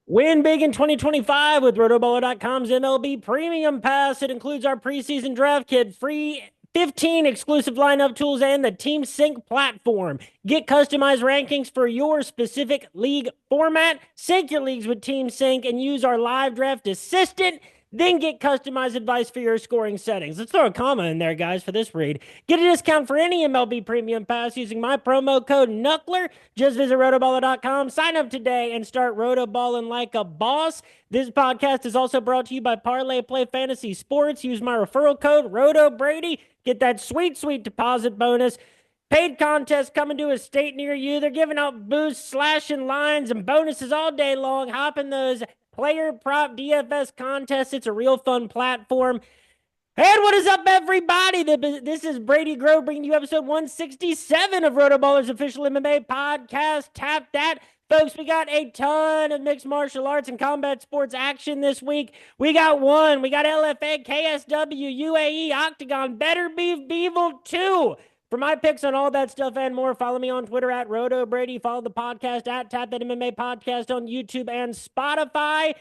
Win big in 2025 with RotoBaller.com's MLB Premium Pass. It includes our preseason draft kit, free 15 exclusive lineup tools, and the Team Sync platform. Get customized rankings for your specific league format. Sync your leagues with Team Sync and use our live draft assistant. Then get customized advice for your scoring settings. Let's throw a comma in there, guys, for this read. Get a discount for any MLB Premium Pass using my promo code Knuckler. Just visit rotoballer.com, sign up today, and start rotoballing like a boss. This podcast is also brought to you by Parlay Play Fantasy Sports. Use my referral code RotoBrady. Get that sweet, sweet deposit bonus. Paid contests coming to a state near you. They're giving out boosts, slashing lines, and bonuses all day long. Hop in those player prop DFS contests. It's a real fun platform. And what is up, everybody? This is Brady Grove bringing you episode 167 of RotoBaller's official MMA podcast. Tap that. Folks, we got a ton of mixed martial arts and combat sports action this week. We got LFA, KSW, UAE, Octagon, Better Beef, Beevil 2. For my picks on all that stuff and more, follow me on Twitter at RotoBrady. Follow the podcast at Tap That MMA Podcast on YouTube and Spotify.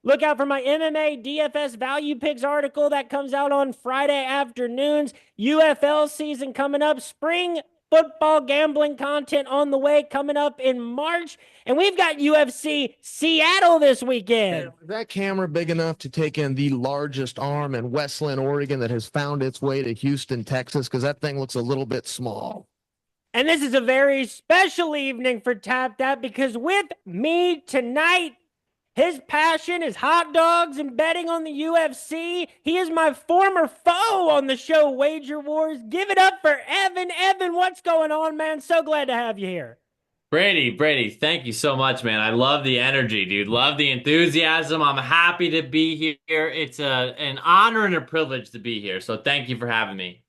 Look out for my MMA DFS value picks article that comes out on Friday afternoons. UFL season coming up. Spring football gambling content on the way coming up in March. And we've got UFC Seattle this weekend. Is that camera big enough to take in the largest arm in Westland, Oregon that has found its way to Houston, Texas? Because that thing looks a little bit small. And this is a very special evening for Tap That, because with me tonight, his passion is hot dogs and betting on the UFC. He is my former foe on the show Wager Wars. Give it up for Evan. Evan, what's going on, man? So glad to have you here. Brady, thank you so much, man. I love the energy, dude. Love the enthusiasm. I'm happy to be here. It's an honor and a privilege to be here. So thank you for having me.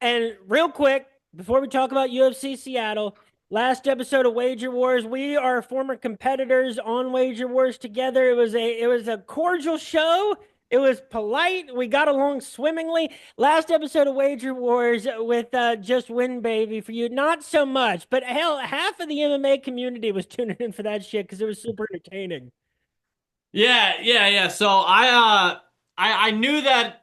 And real quick, before we talk about UFC Seattle, last episode of Wager Wars, we are former competitors on Wager Wars together. It was a cordial show. It was polite. We got along swimmingly. Last episode of Wager Wars with Just Win Baby for you, not so much. But hell, half of the MMA community was tuning in for that shit because it was super entertaining. Yeah. So I knew that,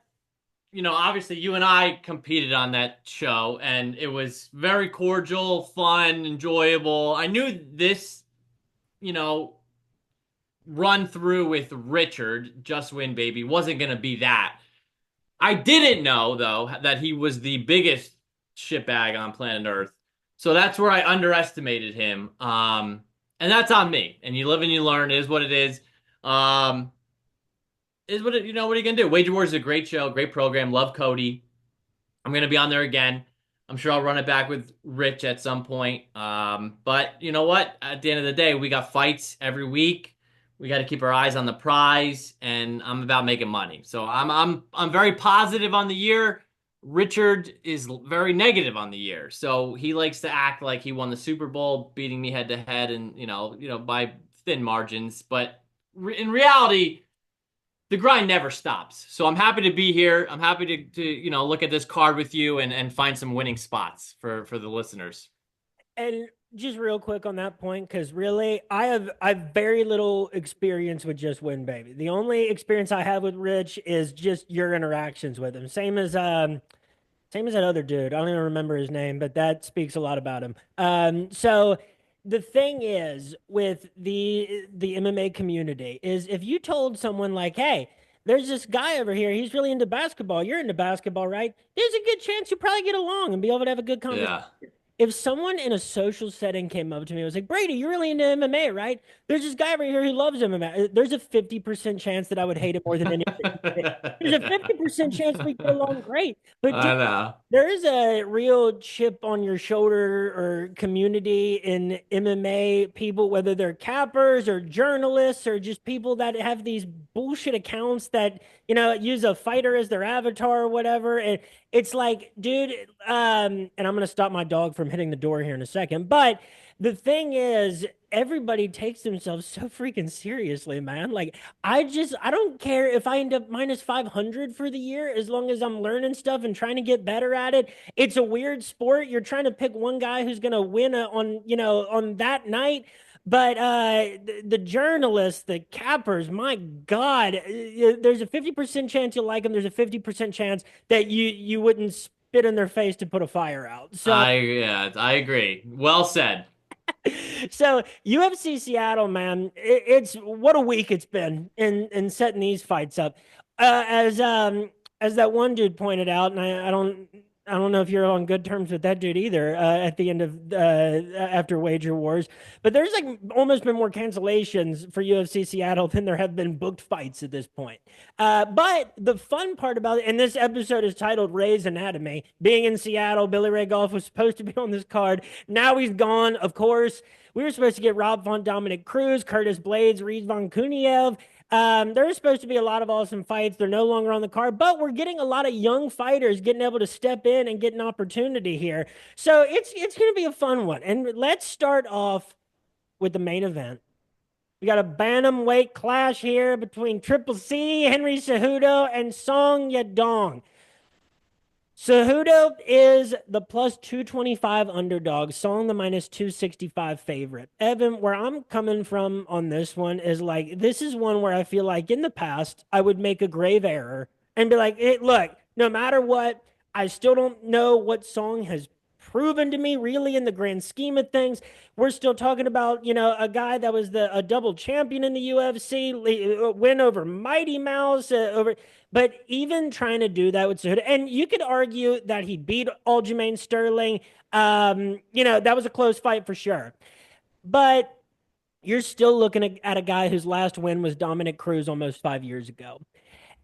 obviously you and I competed on that show, and it was very cordial, fun, enjoyable. I knew this, run through with Richard, Just Win Baby, wasn't going to be that. I didn't know, though, that he was the biggest shitbag on planet Earth. So that's where I underestimated him. And that's on me. And you live and you learn, is what it is. What are you gonna do? Wager Wars is a great show, great program. Love Cody. I'm gonna be on there again. I'm sure I'll run it back with Rich at some point. But you know what? At the end of the day, we got fights every week. We got to keep our eyes on the prize, and I'm about making money. So I'm very positive on the year. Richard is very negative on the year. So he likes to act like he won the Super Bowl, beating me head to head, and by thin margins. But in reality, the grind never stops. So I'm happy to be here. I'm happy to look at this card with you and find some winning spots for the listeners. And just real quick on that point, because really I've very little experience with Just Win Baby. The only experience I have with Rich is just your interactions with him. Same as that other dude. I don't even remember his name, but that speaks a lot about him. So the thing is with the MMA community is, if you told someone like, hey, there's this guy over here, he's really into basketball. You're into basketball, right? There's a good chance you'll probably get along and be able to have a good conversation. Yeah. If someone in a social setting came up to me and was like, Brady, you're really into MMA, right? There's this guy over here who loves MMA. There's a 50% chance that I would hate it more than anything. There's a 50% chance we get along great. But I know. there is a real chip on your shoulder or community in MMA people, whether they're cappers or journalists or just people that have these bullshit accounts that, use a fighter as their avatar or whatever. And it's like, dude, and I'm going to stop my dog from hitting the door here in a second. But the thing is, everybody takes themselves so freaking seriously, man. Like, I don't care if I end up minus 500 for the year, as long as I'm learning stuff and trying to get better at it. It's a weird sport. You're trying to pick one guy who's going to win on that night. But the journalists, the cappers, my God, there's a 50% chance you'll like them. There's a 50% chance that you wouldn't spit in their face to put a fire out. So Yeah, I agree. Well said. so UFC Seattle, man, it's what a week it's been in setting these fights up. As that one dude pointed out, and I don't know if you're on good terms with that dude either. At the end of after Wager Wars, but there's like almost been more cancellations for UFC Seattle than there have been booked fights at this point. But the fun part about it, and this episode is titled Ray's Anatomy. Being in Seattle, Billy Ray Golf was supposed to be on this card. Now he's gone, of course. We were supposed to get Rob Font, Dominic Cruz, Curtis Blades, Reed Von Kuniev. There's supposed to be a lot of awesome fights. They're no longer on the card, but we're getting a lot of young fighters getting able to step in and get an opportunity here. So it's going to be a fun one. And let's start off with the main event. We got a bantamweight clash here between Triple C, Henry Cejudo, and Song Yadong. Cejudo is the plus 225 underdog, Song the minus 265 favorite. Evan, where I'm coming from on this one is like, this is one where I feel like in the past, I would make a grave error and be like, hey, look, no matter what, I still don't know what Song has proven to me really in the grand scheme of things. We're still talking about, a guy that was a double champion in the UFC, win over Mighty Mouse, but even trying to do that with Cejudo, and you could argue that he beat Aljamain Sterling. That was a close fight for sure. But you're still looking at a guy whose last win was Dominic Cruz almost 5 years ago.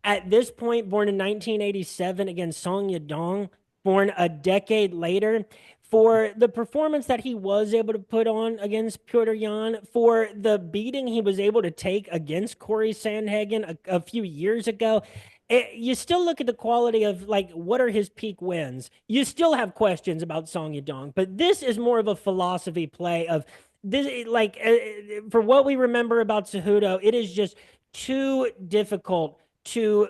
At this point, born in 1987 against Song Yadong, born a decade later, for the performance that he was able to put on against Petr Yan, for the beating he was able to take against Corey Sandhagen a few years ago, you still look at the quality of like what are his peak wins. You still have questions about Song Yadong, but this is more of a philosophy play of this. Like for what we remember about Cejudo, it is just too difficult to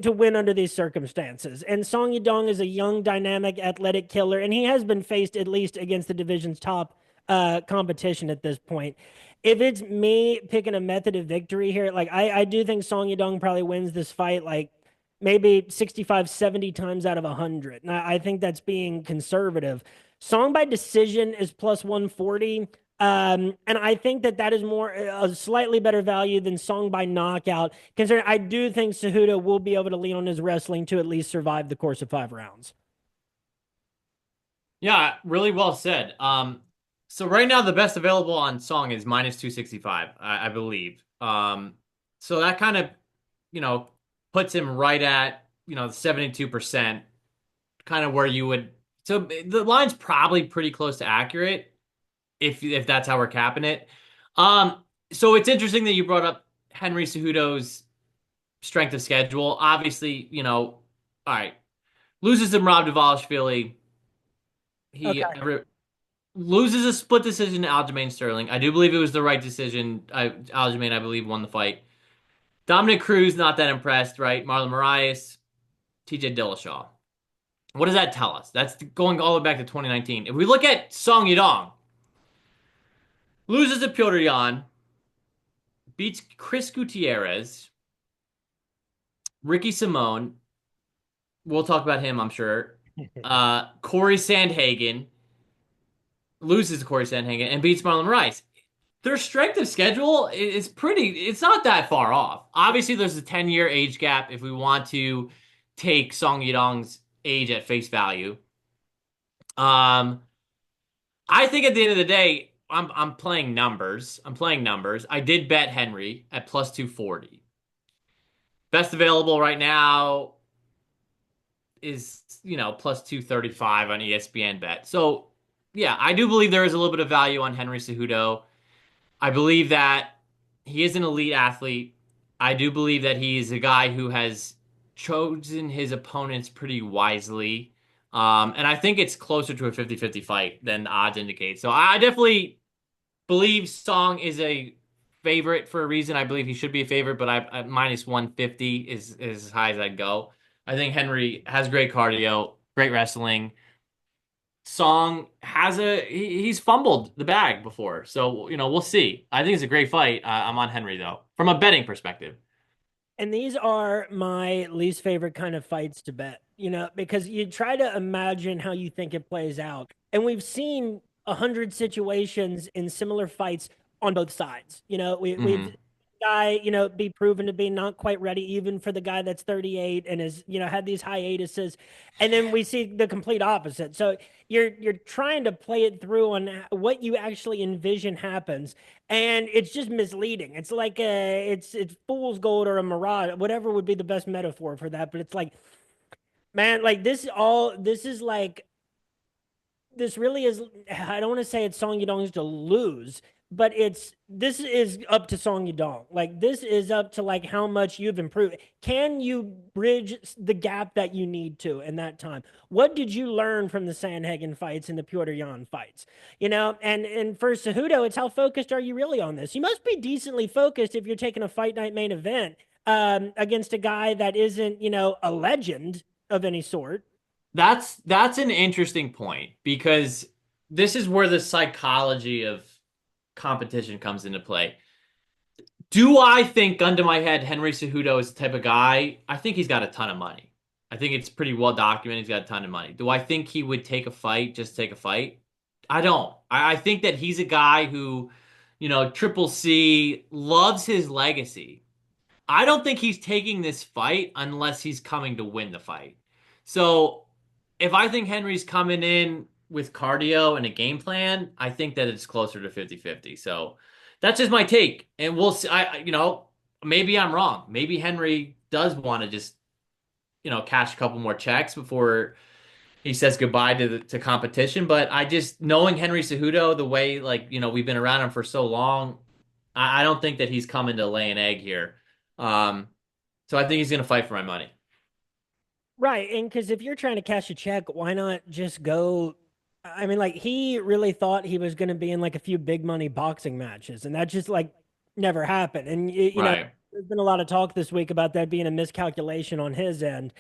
win under these circumstances. And Song Yadong is a young, dynamic, athletic killer, and he has been faced at least against the division's top competition at this point. If it's me picking a method of victory here, like I do think Song Yadong probably wins this fight like maybe 65, 70 times out of 100. And I think that's being conservative. Song by decision is plus 140. And I think that is more a slightly better value than Song by knockout. Considering I do think Cejudo will be able to lean on his wrestling to at least survive the course of 5 rounds. Yeah, really well said. So right now the best available on Song is minus 265, I believe. So that kind of, puts him right at, 72%, kind of where you would. So the line's probably pretty close to accurate if that's how we're capping it. So it's interesting that you brought up Henry Cejudo's strength of schedule. Obviously, all right, loses to Rob Dvalishvili. He Okay. loses a split decision to Aljamain Sterling. I do believe it was the right decision. Aljamain, I believe, won the fight. Dominic Cruz, not that impressed, right? Marlon Moraes, TJ Dillashaw. What does that tell us? That's going all the way back to 2019. If we look at Song Yadong, loses to Petr Yan, beats Chris Gutierrez, Ricky Simone. We'll talk about him, I'm sure. Corey Sandhagen loses to Corey Sandhagen and beats Marlon Moraes. Their strength of schedule is it's not that far off. Obviously, there's a 10-year age gap if we want to take Song Yadong's age at face value. I think at the end of the day, I'm playing numbers. I did bet Henry at plus 240. Best available right now is, plus 235 on ESPN bet. So, yeah, I do believe there is a little bit of value on Henry Cejudo. I believe that he is an elite athlete. I do believe that he is a guy who has chosen his opponents pretty wisely. And I think it's closer to a 50-50 fight than the odds indicate. So I definitely believe Song is a favorite for a reason. I believe he should be a favorite, but at minus 150 is as high as I'd go. I think Henry has great cardio, great wrestling. Song he's fumbled the bag before, so we'll see. I think it's a great fight. I'm on Henry though, from a betting perspective. And these are my least favorite kind of fights to bet, because you try to imagine how you think it plays out. And we've seen 100 situations in similar fights on both sides. We've Hmm. guy, be proven to be not quite ready, even for the guy that's 38 and has, had these hiatuses. And then we see the complete opposite. So you're trying to play it through on what you actually envision happens, and it's just misleading. It's like it's fool's gold or a mirage, whatever would be the best metaphor for that. But it's like, man, like this is like this really is. I don't want to say it's Song Yadong's to lose, but this is up to Song Yadong. Like this is up to like how much you've improved. Can you bridge the gap that you need to in that time? What did you learn from the Sandhagen fights and the Piotr Jan fights? And for Cejudo, it's how focused are you really on this? You must be decently focused if you're taking a fight night main event against a guy that isn't, a legend of any sort. That's an interesting point because this is where the psychology of competition comes into play. Do I think, gun to my head, Henry Cejudo is the type of guy? I think he's got a ton of money. I think it's pretty well documented. He's got a ton of money. Do I think he would take a fight just to take a fight? I don't. I think that he's a guy who, Triple C loves his legacy. I don't think he's taking this fight unless he's coming to win the fight. So if I think Henry's coming in with cardio and a game plan, I think that it's closer to 50-50. So that's just my take. And we'll see. Maybe I'm wrong. Maybe Henry does want to just, cash a couple more checks before he says goodbye to competition. But I just, knowing Henry Cejudo the way, like, we've been around him for so long, I don't think that he's coming to lay an egg here. Um, so I think he's going to fight for my money. Right. And because if you're trying to cash a check, why not just go? I mean, like, he really thought he was going to be in like a few big money boxing matches, and that just like never happened. And, Right. there's been a lot of talk this week about that being a miscalculation on his end.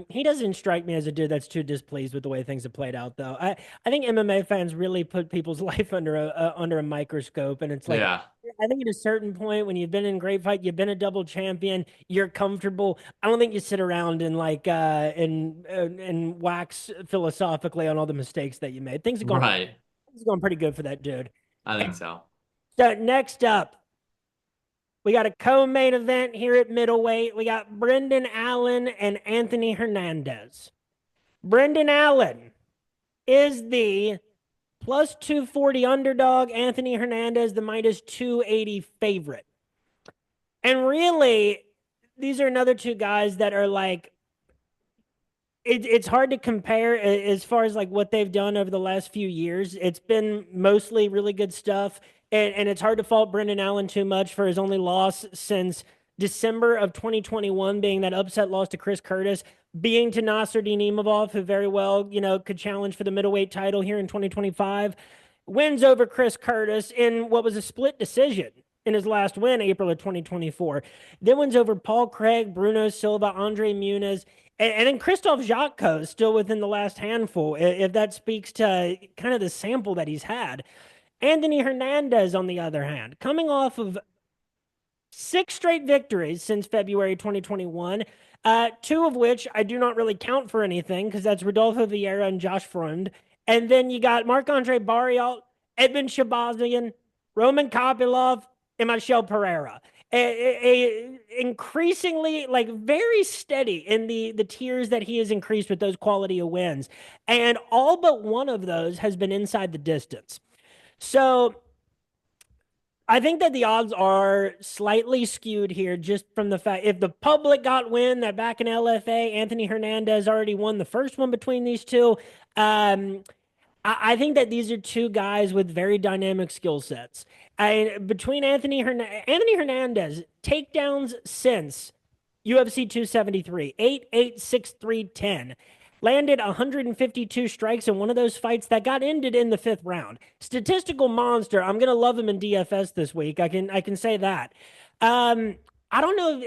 He doesn't strike me as a dude that's too displeased with the way things have played out, though. I think MMA fans really put people's life under a microscope, and it's like, Yeah. I think at a certain point when you've been in great fight, you've been a double champion, you're comfortable. I don't think you sit around and like and wax philosophically on all the mistakes that you made. Right. Things are going pretty good for that dude. I think so. So next up, we got a co-main event here at middleweight. We got Brendan Allen and Anthony Hernandez. Brendan Allen is the plus 240 underdog. Anthony Hernandez, the minus 280 favorite. And really, these are another two guys that are like, it's hard to compare as far as like what they've done over the last few years. It's been mostly really good stuff. And it's hard to fault Brendan Allen too much for his only loss since December of 2021, being that upset loss to Chris Curtis, being to Nasruddin Imavov, who very well, could challenge for the middleweight title here in 2025. Wins over Chris Curtis in what was a split decision in his last win, April of 2024. Then wins over Paul Craig, Bruno Silva, Andre Muniz, and then Christoph Jotko is still within the last handful, if that speaks to kind of the sample that he's had. Anthony Hernandez, on the other hand, coming off of 6 straight victories since February 2021, two of which I do not really count for anything because that's Rodolfo Vieira and Josh Freund. And then you got Marc-Andre Barriault, Edmund Shabazian, Roman Kopylov, and Michel Pereira. Increasingly, like, very steady in the tiers that he has increased with those quality of wins. And all but one of those has been inside the distance. So I think that the odds are slightly skewed here just from the fact if the public got wind that back in LFA, Anthony Hernandez already won the first one between these two. I think that these are two guys with very dynamic skill sets. Between Anthony Hernandez, takedowns since UFC 273, 8, 8, 6, 3, 10. Landed 152 strikes in one of those fights that got ended in the 5th round. Statistical monster. I'm gonna love him in DFS this week. I can say that. I don't know.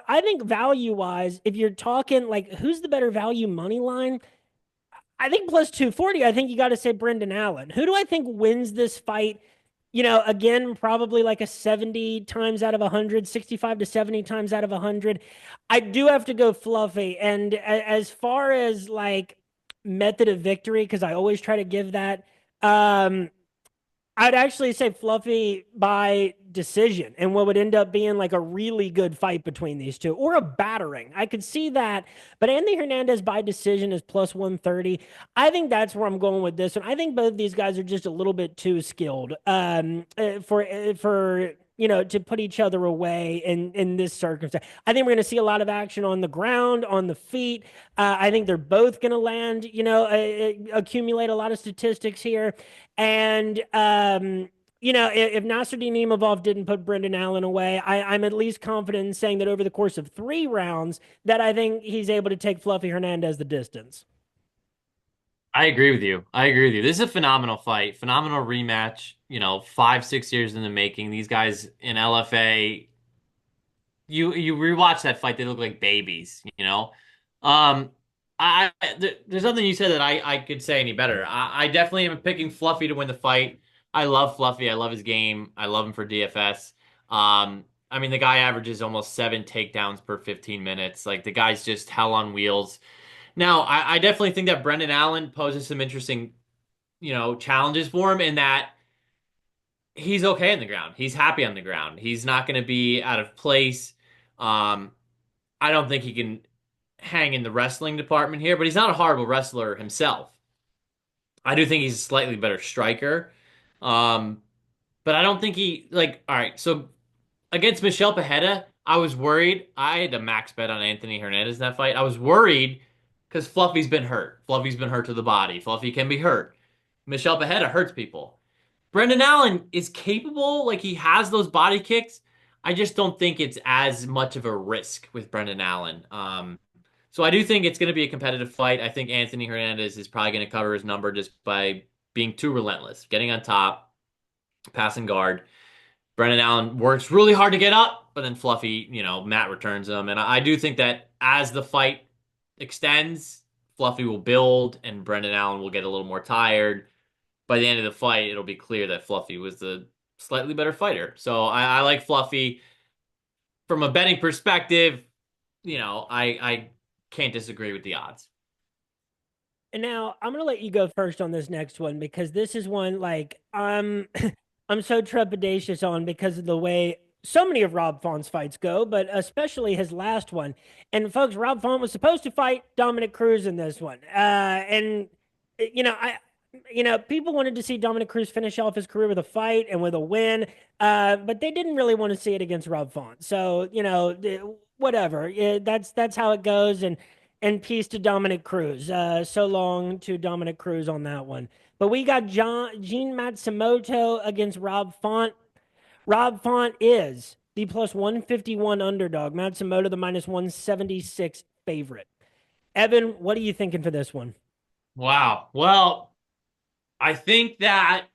I think value wise, if you're talking like who's the better value money line, I think plus 240, I think you got to say Brendan Allen. Who do I think wins this fight? Again, probably like a 70 times out of 100, 65 to 70 times out of 100. I do have to go Fluffy. And as far as like method of victory, because I always try to give that, um, I'd actually say Fluffy by decision and what would end up being like a really good fight between these two or a battering. I could see that. But Anthony Hernandez by decision is plus 130. I think that's where I'm going with this one. I think both these guys are just a little bit too skilled for to put each other away in this circumstance. I think we're going to see a lot of action on the ground, on the feet. I think they're both going to land, accumulate a lot of statistics here. And if Nasruddin Imavov didn't put Brendan Allen away, I'm at least confident in saying that over the course of 3 rounds, that I think he's able to take Fluffy Hernandez the distance. I agree with you. I agree with you. This is a phenomenal fight, phenomenal rematch. 5, 6 years in the making. These guys in LFA, you rewatch that fight, they look like babies. Um, there's nothing you said that I could say any better. I definitely am picking Fluffy to win the fight. I love Fluffy. I love his game. I love him for DFS. I mean, the guy averages almost 7 takedowns per 15 minutes. Like the guy's just hell on wheels. Now, I definitely think that Brendan Allen poses some interesting, challenges for him in that he's okay on the ground. He's happy on the ground. He's not going to be out of place. Um, I don't think he can hang in the wrestling department here, but he's not a horrible wrestler himself. I do think he's a slightly better striker. Um, but I don't think all right, so against Michelle Pajeda, I was worried. I had a max bet on Anthony Hernandez in that fight. I was worried because Fluffy's been hurt. Fluffy's been hurt to the body. Fluffy can be hurt. Michelle Pajeda hurts people. Brendan Allen is capable, like he has those body kicks. I just don't think it's as much of a risk with Brendan Allen. So I do think it's going to be a competitive fight. I think Anthony Hernandez is probably going to cover his number just by being too relentless, getting on top, passing guard. Brendan Allen works really hard to get up, but then Fluffy, Matt returns him. And I do think that as the fight extends, Fluffy will build and Brendan Allen will get a little more tired. By the end of the fight, it'll be clear that Fluffy was the slightly better fighter. So I like Fluffy. From a betting perspective, I can't disagree with the odds. And now I'm gonna let you go first on this next one because this is one like I'm so trepidatious on because of the way so many of Rob Font's fights go, but especially his last one. And folks, Rob Font was supposed to fight Dominic Cruz in this one. And I people wanted to see Dominic Cruz finish off his career with a fight and with a win. But they didn't really want to see it against Rob Font. So, whatever. That's how it goes. And peace to Dominic Cruz. So long to Dominic Cruz on that one. But we got Gene Matsumoto against Rob Font. Rob Font is the plus 151 underdog. Matsumoto, the minus 176 favorite. Evan, what are you thinking for this one? Wow. Well, I think that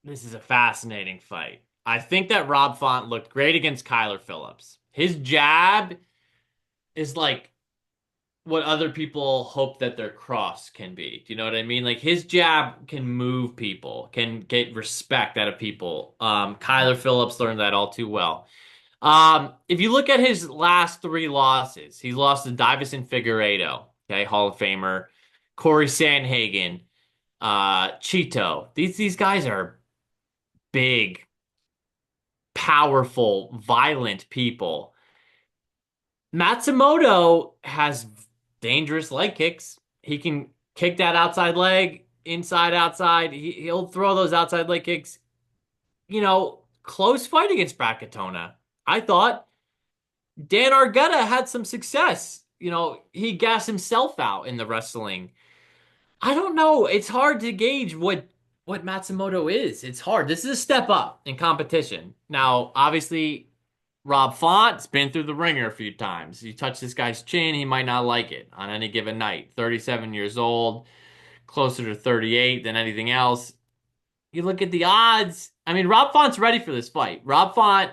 this is a fascinating fight. I think that Rob Font looked great against Kyler Phillips. His jab is like what other people hope that their cross can be. Do you know what I mean? Like his jab can move people, can get respect out of people. Kyler Phillips learned that all too well. If you look at his last 3 losses, he's lost to Davison Figueiredo, okay, Hall of Famer, Corey Sandhagen, Cheeto. These guys are big, powerful, violent people. Matsumoto has dangerous leg kicks. He can kick that outside leg, inside, outside. He'll throw those outside leg kicks. Close fight against Brackatona. I thought Dan Argueta had some success. He gassed himself out in the wrestling. I don't know. It's hard to gauge what Matsumoto is. It's hard. This is a step up in competition. Now, obviously, Rob Font's been through the ringer a few times. You touch this guy's chin, he might not like it on any given night. 37 years old, closer to 38 than anything else. You look at the odds. I mean, Rob Font's ready for this fight. Rob Font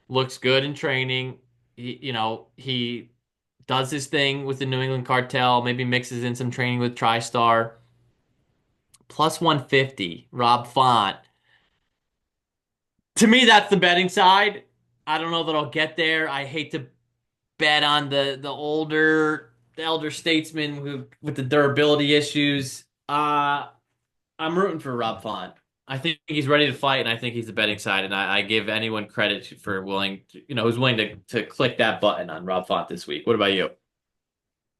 looks good in training. He does his thing with the New England cartel, maybe mixes in some training with TriStar. Plus 150, Rob Font. To me, that's the betting side. I don't know that I'll get there. I hate to bet on the elder statesman with the durability issues. I'm rooting for Rob Font. I think he's ready to fight, and I think he's the betting side. And I give anyone credit for who's willing to click that button on Rob Font this week. What about you?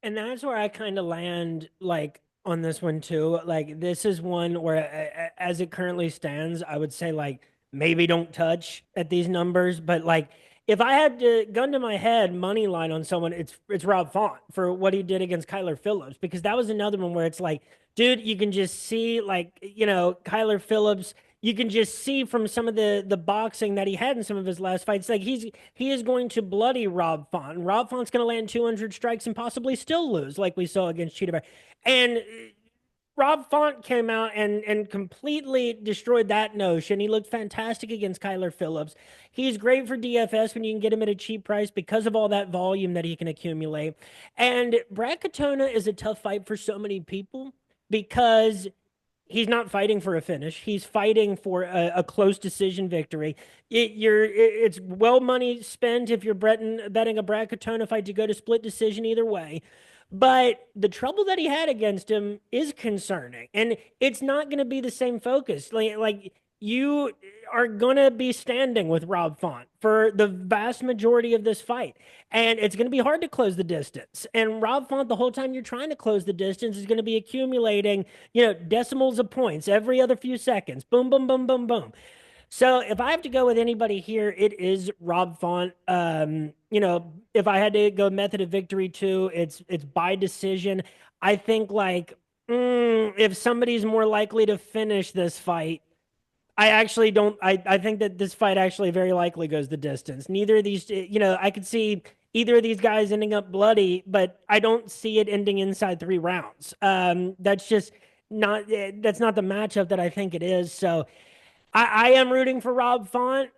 And that's where I kind of land like on this one too. Like this is one where as it currently stands, I would say like maybe don't touch at these numbers, but like if I had to gun to my head money line on someone, it's Rob Font for what he did against Kyler Phillips because that was another one where it's like, dude, you can just see like, Kyler Phillips, you can just see from some of the boxing that he had in some of his last fights, like he is going to bloody Rob Font. And Rob Font's going to land 200 strikes and possibly still lose, like we saw against Cheetah Bear. And Rob Font came out and completely destroyed that notion. He looked fantastic against Kyler Phillips. He's great for DFS when you can get him at a cheap price because of all that volume that he can accumulate. And Brad Katona is a tough fight for so many people because he's not fighting for a finish. He's fighting for a close decision victory. It's well money spent if you're betting a Brad Katona fight to go to split decision either way. But the trouble that he had against him is concerning, and it's not going to be the same focus. Like you are going to be standing with Rob Font for the vast majority of this fight, and it's going to be hard to close the distance. And Rob Font, the whole time you're trying to close the distance, is going to be accumulating, decimals of points every other few seconds. Boom, boom, boom, boom, boom. So if I have to go with anybody here, it is Rob Font. If I had to go method of victory too, it's by decision. I think like if somebody's more likely to finish this fight, I actually don't. I think that this fight actually very likely goes the distance. Neither of these, I could see either of these guys ending up bloody, but I don't see it ending inside 3 rounds. That's just not. That's not the matchup that I think it is. So I am rooting for Rob Font.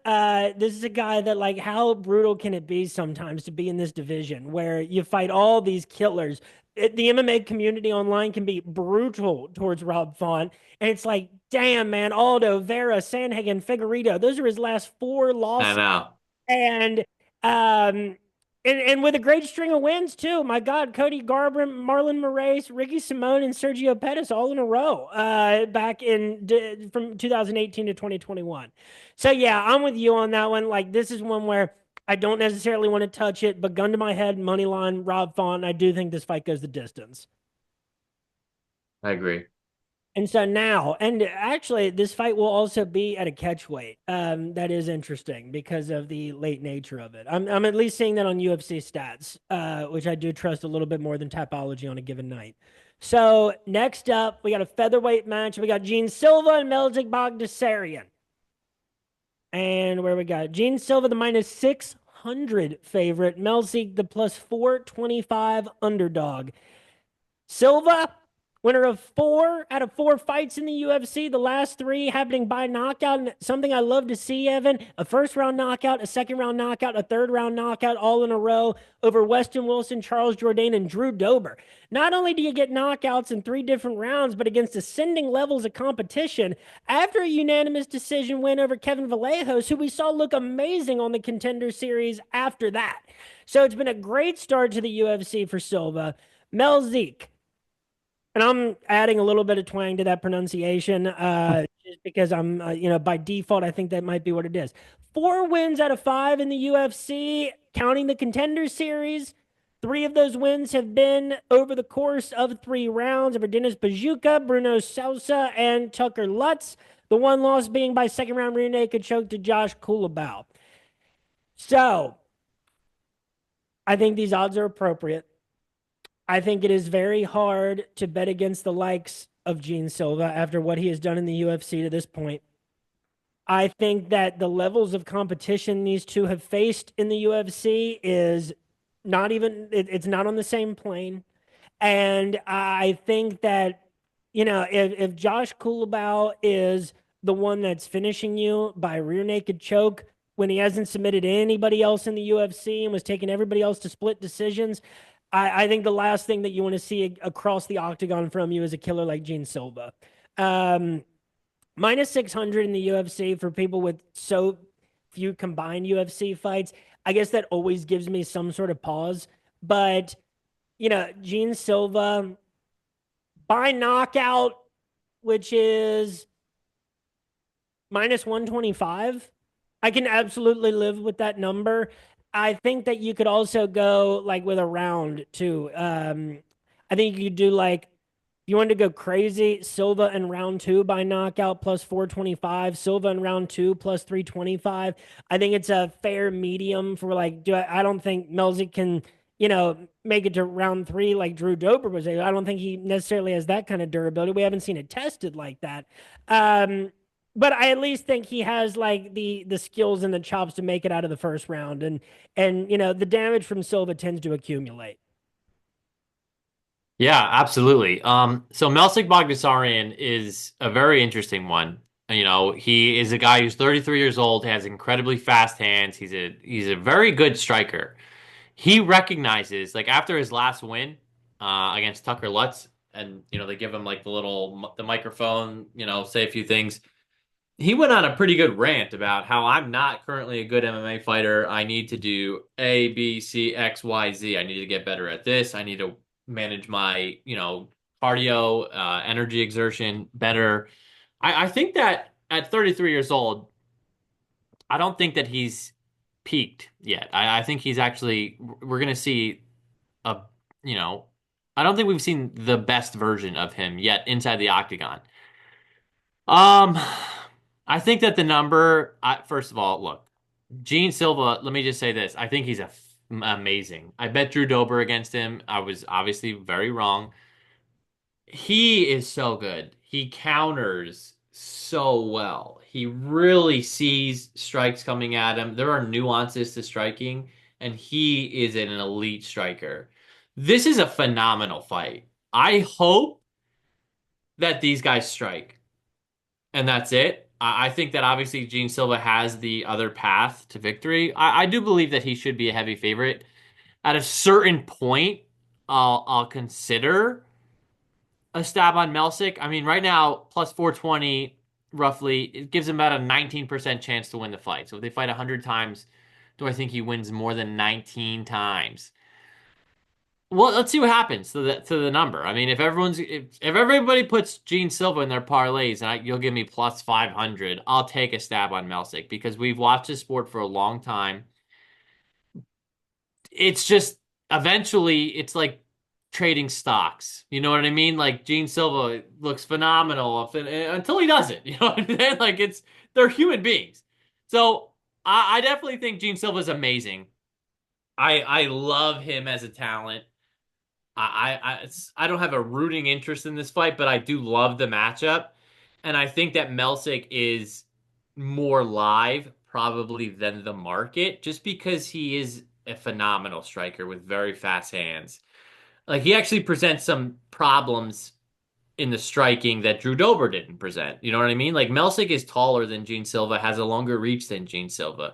This is a guy that, like, how brutal can it be sometimes to be in this division where you fight all these killers? The MMA community online can be brutal towards Rob Font. And it's like, damn, man, Aldo, Vera, Sanhagen, Figueredo, those are his last 4 I losses. know. And um and with a great string of wins too. My God, Cody Garbrandt, Marlon Moraes, Ricky Simone, and Sergio Pettis all in a row. Back in from 2018 to 2021. So yeah, I'm with you on that one. Like this is one where I don't necessarily want to touch it, but gun to my head, money line, Rob Font. I do think this fight goes the distance. I agree. And so now, and actually, this fight will also be at a catch weight. That is interesting because of the late nature of it. I'm at least seeing that on UFC stats, which I do trust a little bit more than Tapology on a given night. So next up, we got a featherweight match. We got Gene Silva and Melzik Bagdasaryan. And where we got Gene Silva, the minus 600 favorite. Melzik, the plus 425 underdog. Silva, winner of 4 out of 4 fights in the UFC, the last 3 happening by knockout. And something I love to see, Evan, a first round knockout, a second round knockout, a third round knockout, all in a row over Weston Wilson, Charles Jourdain, and Drew Dober. Not only do you get knockouts in 3 different rounds, but against ascending levels of competition after a unanimous decision win over Kevin Vallejos, who we saw look amazing on the Contender Series after that. So it's been a great start to the UFC for Silva. Melzik, and I'm adding a little bit of twang to that pronunciation, just because I'm, by default, I think that might be what it is. 4 wins out of 5 in the UFC, counting the Contender Series. 3 of those wins have been over the course of 3 rounds over Denis Bajukka, Bruno Sousa, and Tucker Lutz. The one loss being by second round rear naked choke to Josh Kulabau. So, I think these odds are appropriate. I think it is very hard to bet against the likes of Gene Silva after what he has done in the UFC to this point. I think that the levels of competition these two have faced in the UFC is not even, it's not on the same plane. And I think that, if Josh Kulabau is the one that's finishing you by rear naked choke when he hasn't submitted anybody else in the UFC and was taking everybody else to split decisions, I think the last thing that you want to see across the octagon from you is a killer like Gene Silva. Um, minus 600 in the UFC for people with so few combined UFC fights. I guess that always gives me some sort of pause. But, Gene Silva by knockout, which is minus 125. I can absolutely live with that number. I think that you could also go like with a round too. I think you could do like if you wanted to go crazy, Silva in round two by knockout plus 425, Silva in round two plus 325. I think it's a fair medium for like, I don't think Melzik can, make it to round three like Drew Dober was able. I don't think he necessarily has that kind of durability. We haven't seen it tested like that. But I at least think he has like the skills and the chops to make it out of the first round, and the damage from Silva tends to accumulate. Yeah, absolutely. So Melsik Bagdasaryan is a very interesting one. He is a guy who's 33 years old, has incredibly fast hands. He's a very good striker. He recognizes, like after his last win against Tucker Lutz, and they give him like the microphone, say a few things. He went on a pretty good rant about how I'm not currently a good MMA fighter. I need to do A, B, C, X, Y, Z. I need to get better at this. I need to manage my, cardio, energy exertion better. I think that at 33 years old, I don't think that he's peaked yet. I think he's actually, we're going to see a, you know, I don't think we've seen the best version of him yet inside the octagon. Um, I think that the number, first of all, look, Gene Silva, let me just say this. I think he's amazing. I bet Drew Dober against him. I was obviously very wrong. He is so good. He counters so well. He really sees strikes coming at him. There are nuances to striking, and he is an elite striker. This is a phenomenal fight. I hope that these guys strike, and that's it. I think that obviously Gene Silva has the other path to victory. I do believe that he should be a heavy favorite. At a certain point, I'll consider a stab on Melsik. I mean, right now, plus 420 roughly, it gives him about a 19% chance to win the fight. So if they fight 100 times, do I think he wins more than 19 times? Well, let's see what happens to the number. I mean, if everybody puts Gene Silva in their parlays and you'll give me plus 500, I'll take a stab on Melsik because we've watched this sport for a long time. It's just eventually it's like trading stocks. You know what I mean? Like Gene Silva looks phenomenal until he doesn't. You know what I mean? Like they're human beings. So I definitely think Gene Silva is amazing. I love him as a talent. I don't have a rooting interest in this fight, but I do love the matchup, and I think that Melsik is more live probably than the market, just because he is a phenomenal striker with very fast hands. Like he actually presents some problems in the striking that Drew Dober didn't present. You know what I mean? Like Melsik is taller than Gene Silva, has a longer reach than Gene Silva.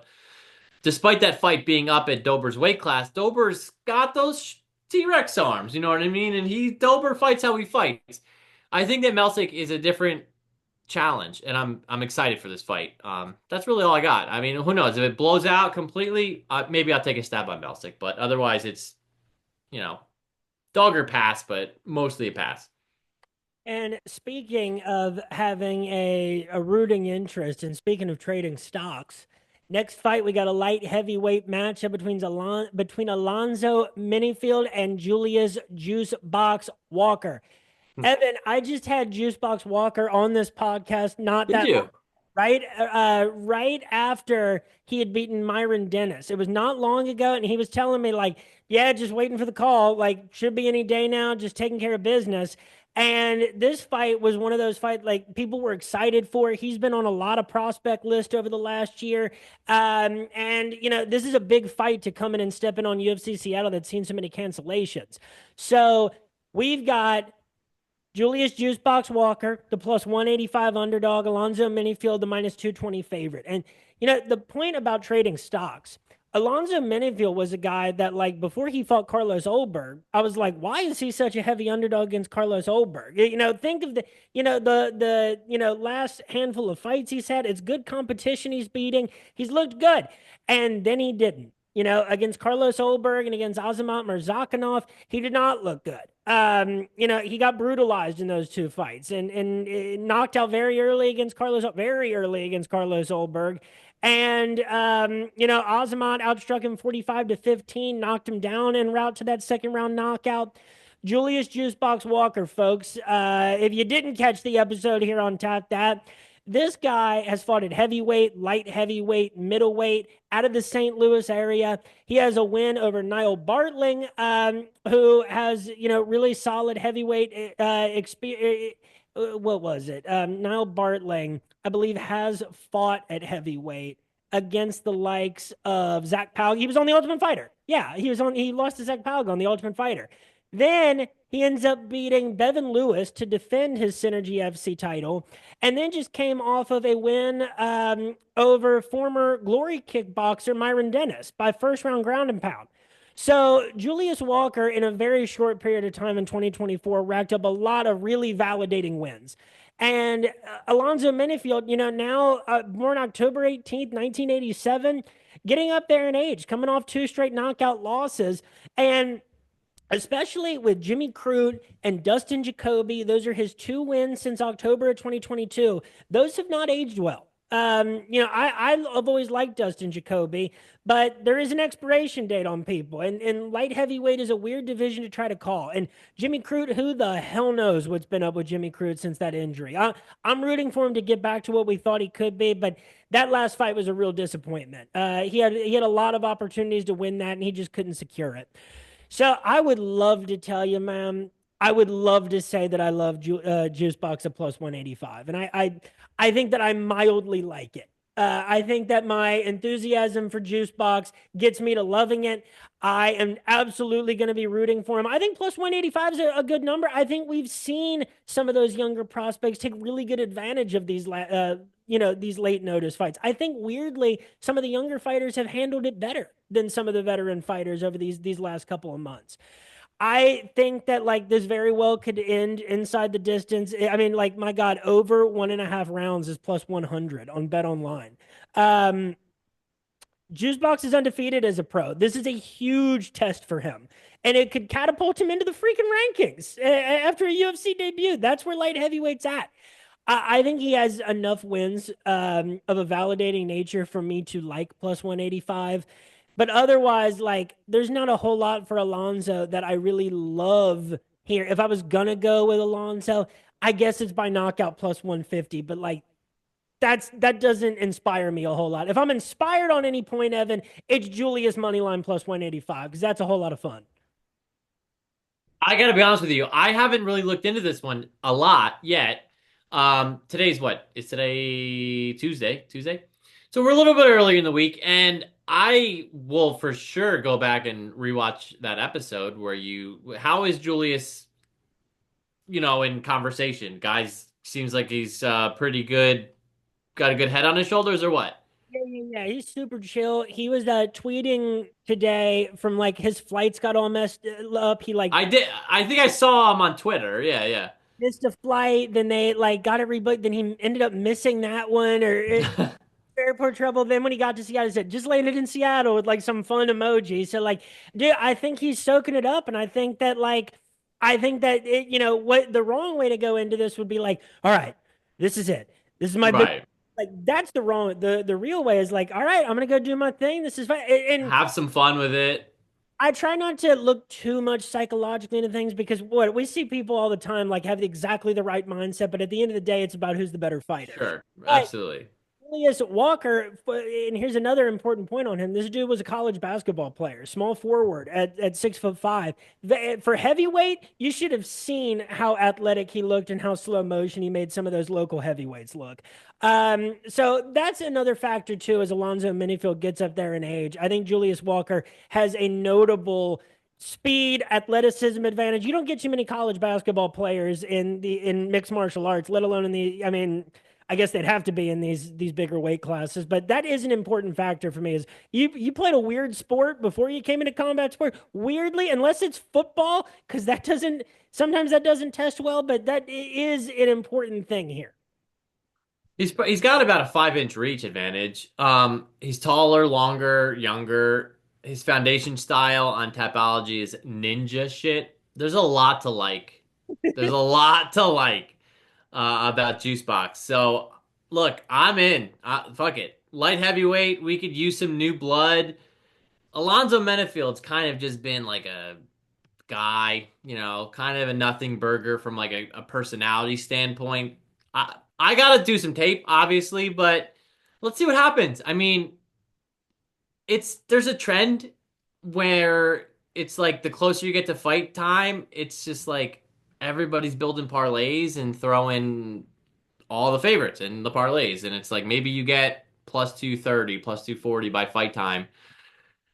Despite that fight being up at Dober's weight class, Dober's got those T-Rex arms, you know what I mean? And Dober fights how he fights. I think that Melsik is a different challenge, and I'm excited for this fight. That's really all I got. I mean, who knows if it blows out completely? Maybe I'll take a stab on Melsik, but otherwise, it's dog or pass, but mostly a pass. And speaking of having a rooting interest, and speaking of trading stocks, next fight we got a light heavyweight matchup between Alonzo Minifield and Julius Juice Box Walker. Evan, I just had Juice Box Walker on this podcast not Did that you? long, right after he had beaten Myron Dennis. It was not long ago, and he was telling me like, yeah, just waiting for the call, like should be any day now, just taking care of business. And this fight was one of those fights like people were excited for. He's been on a lot of prospect list over the last year. And this is a big fight to come in and step in on UFC Seattle that's seen so many cancellations. So we've got Julius Juicebox Walker, the plus 185 underdog. Alonzo Minifield, the minus 220 favorite. And, the point about trading stocks, Alonzo Menifield was a guy that, like, before he fought Carlos Olberg, I was like, why is he such a heavy underdog against Carlos Olberg? Think of the last handful of fights he's had. It's good competition he's beating. He's looked good. And then he didn't. Against Carlos Olberg and against Azamat Murzakanov, he did not look good. He got brutalized in those two fights and knocked out very early against Carlos Olberg. And Azamat outstruck him 45-15, knocked him down en route to that second round knockout. Julius Juicebox Walker, folks. If you didn't catch the episode here on Tap That, this guy has fought at heavyweight, light heavyweight, middleweight, out of the St. Louis area. He has a win over Niall Bartling, who has, really solid heavyweight experience. What was it? Niall Bartling, I believe, has fought at heavyweight against the likes of Zach Powell. He was on The Ultimate Fighter. Yeah, he lost to Zach Powell on The Ultimate Fighter. Then he ends up beating Bevan Lewis to defend his Synergy FC title, and then just came off of a win over former Glory kickboxer Myron Dennis by first round ground and pound. So Julius Walker, in a very short period of time in 2024, racked up a lot of really validating wins. And Alonzo Menifield, now born October 18th, 1987, getting up there in age, coming off two straight knockout losses. And especially with Jimmy Crute and Dustin Jacoby, those are his two wins since October of 2022. Those have not aged well. I've always liked Dustin Jacoby, but there is an expiration date on people, and light heavyweight is a weird division to try to call. And Jimmy Crute, who the hell knows what's been up with Jimmy Crute since that injury? I'm rooting for him to get back to what we thought he could be, but that last fight was a real disappointment. He had a lot of opportunities to win that, and he just couldn't secure it. So I would love to tell you, man. I would love to say that I love Juicebox at plus 185, and I think that I mildly like it. I think that my enthusiasm for Juicebox gets me to loving it. I am absolutely going to be rooting for him. I think plus 185 is a good number. I think we've seen some of those younger prospects take really good advantage of these these late notice fights. I think weirdly, some of the younger fighters have handled it better than some of the veteran fighters over these last couple of months. I think that this very well could end inside the distance. I mean, my God, over 1.5 rounds is plus 100 on Bet Online. Juicebox is undefeated as a pro. This is a huge test for him, and it could catapult him into the freaking rankings after a UFC debut. That's where light heavyweight's at. I think he has enough wins of a validating nature for me to like plus 185. But otherwise, there's not a whole lot for Alonzo that I really love here. If I was going to go with Alonzo, I guess it's by knockout plus 150. But that doesn't inspire me a whole lot. If I'm inspired on any point, Evan, it's Julius Moneyline plus 185 because that's a whole lot of fun. I got to be honest with you. I haven't really looked into this one a lot yet. Today's what? Is today Tuesday? Tuesday? So we're a little bit early in the week, and I will for sure go back and rewatch that episode where how is Julius, in conversation? Guys, seems like he's pretty good, got a good head on his shoulders or what? Yeah. He's super chill. He was tweeting today from his flights got all messed up. I think I saw him on Twitter. Yeah. Missed a flight, then they got it rebooked, then he ended up missing that one airport trouble. Then when he got to Seattle, he said, just landed in Seattle with some fun emoji. So dude, I think he's soaking it up. And I think that what the wrong way to go into this would be all right, this is it. This is my right. That's the wrong, the real way is all right, I'm going to go do my thing. This is fine. And have some fun with it. I try not to look too much psychologically into things because we see people all the time have exactly the right mindset, but at the end of the day, it's about who's the better fighter. Sure, absolutely. Julius Walker, and here's another important point on him. This dude was a college basketball player, small forward at 6'5". For heavyweight, you should have seen how athletic he looked and how slow motion he made some of those local heavyweights look. So that's another factor too, as Alonzo Menifield gets up there in age. I think Julius Walker has a notable speed, athleticism advantage. You don't get too many college basketball players in mixed martial arts, let alone I guess they'd have to be in these bigger weight classes. But that is an important factor for me. Is you played a weird sport before you came into combat sport? Weirdly, unless it's football, because that doesn't sometimes that doesn't test well, but that is an important thing here. He's got about a 5 inch reach advantage. He's taller, longer, younger. His foundation style on Tapology is ninja shit. There's a lot to like. There's a lot to like about Juicebox. So look, I'm in. Fuck it. Light heavyweight. We could use some new blood. Alonzo Menifield's kind of just been like a guy, kind of a nothing burger from like a personality standpoint. I gotta do some tape, obviously, but let's see what happens. I mean, there's a trend where it's like the closer you get to fight time, it's just like everybody's building parlays and throwing all the favorites in the parlays, and it's like maybe you get plus 230, plus 240 by fight time.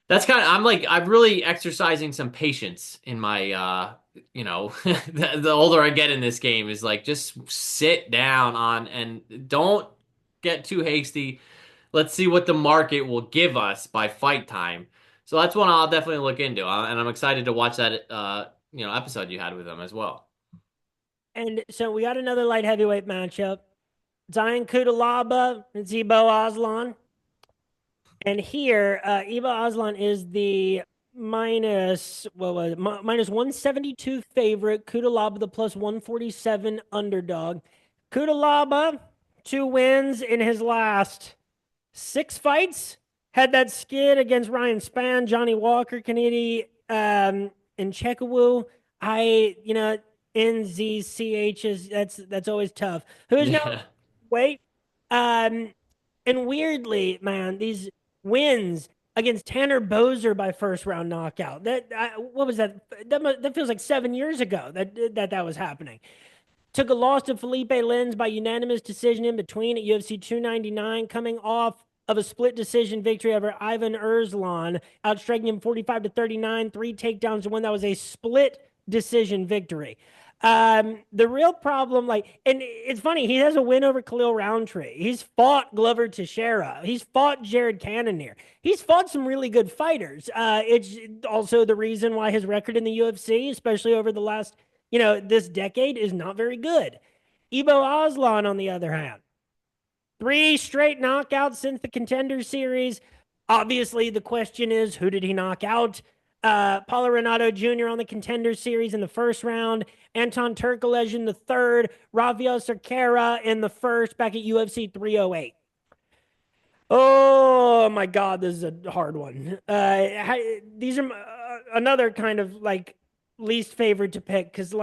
That's I'm really exercising some patience in my the older I get in this game is like just sit down on and don't get too hasty. Let's see what the market will give us by fight time. So that's one I'll definitely look into. And I'm excited to watch that episode you had with them as well. And so we got another light heavyweight matchup. Zion Kudalaba and Zebo Aslan. And here, Eva Aslan is the minus 172 favorite. Kudalaba the plus 147 underdog. Kudalaba, 2 wins in his last 6 fights. Had that skid against Ryan Spann, Johnny Walker, Kennedy, and Chekawu. NZCH is that's always tough. Who's now wait? And weirdly, man, these wins against Tanner Boser by first round knockout. What was that? That feels like 7 years ago that was happening. Took a loss to Felipe Lins by unanimous decision in between at UFC 299, coming off of a split decision victory over Ivan Erslan, outstriking him 45-39, 3 takedowns to win. That was a split decision victory. The real problem, and it's funny, he has a win over Khalil Roundtree. He's fought Glover Teixeira. He's fought Jared Cannonier. He's fought some really good fighters. It's also the reason why his record in the UFC, especially over the last, this decade, is not very good. Ibo Aslan, on the other hand, 3 straight knockouts since the Contender Series. Obviously, the question is, who did he knock out? Paulo Renato Jr. on the Contender Series in the first round, Anton Turkalej in the third, Rafael Cerqueira in the first back at UFC 308. Oh my God, this is a hard one. These are another kind of least favorite to pick because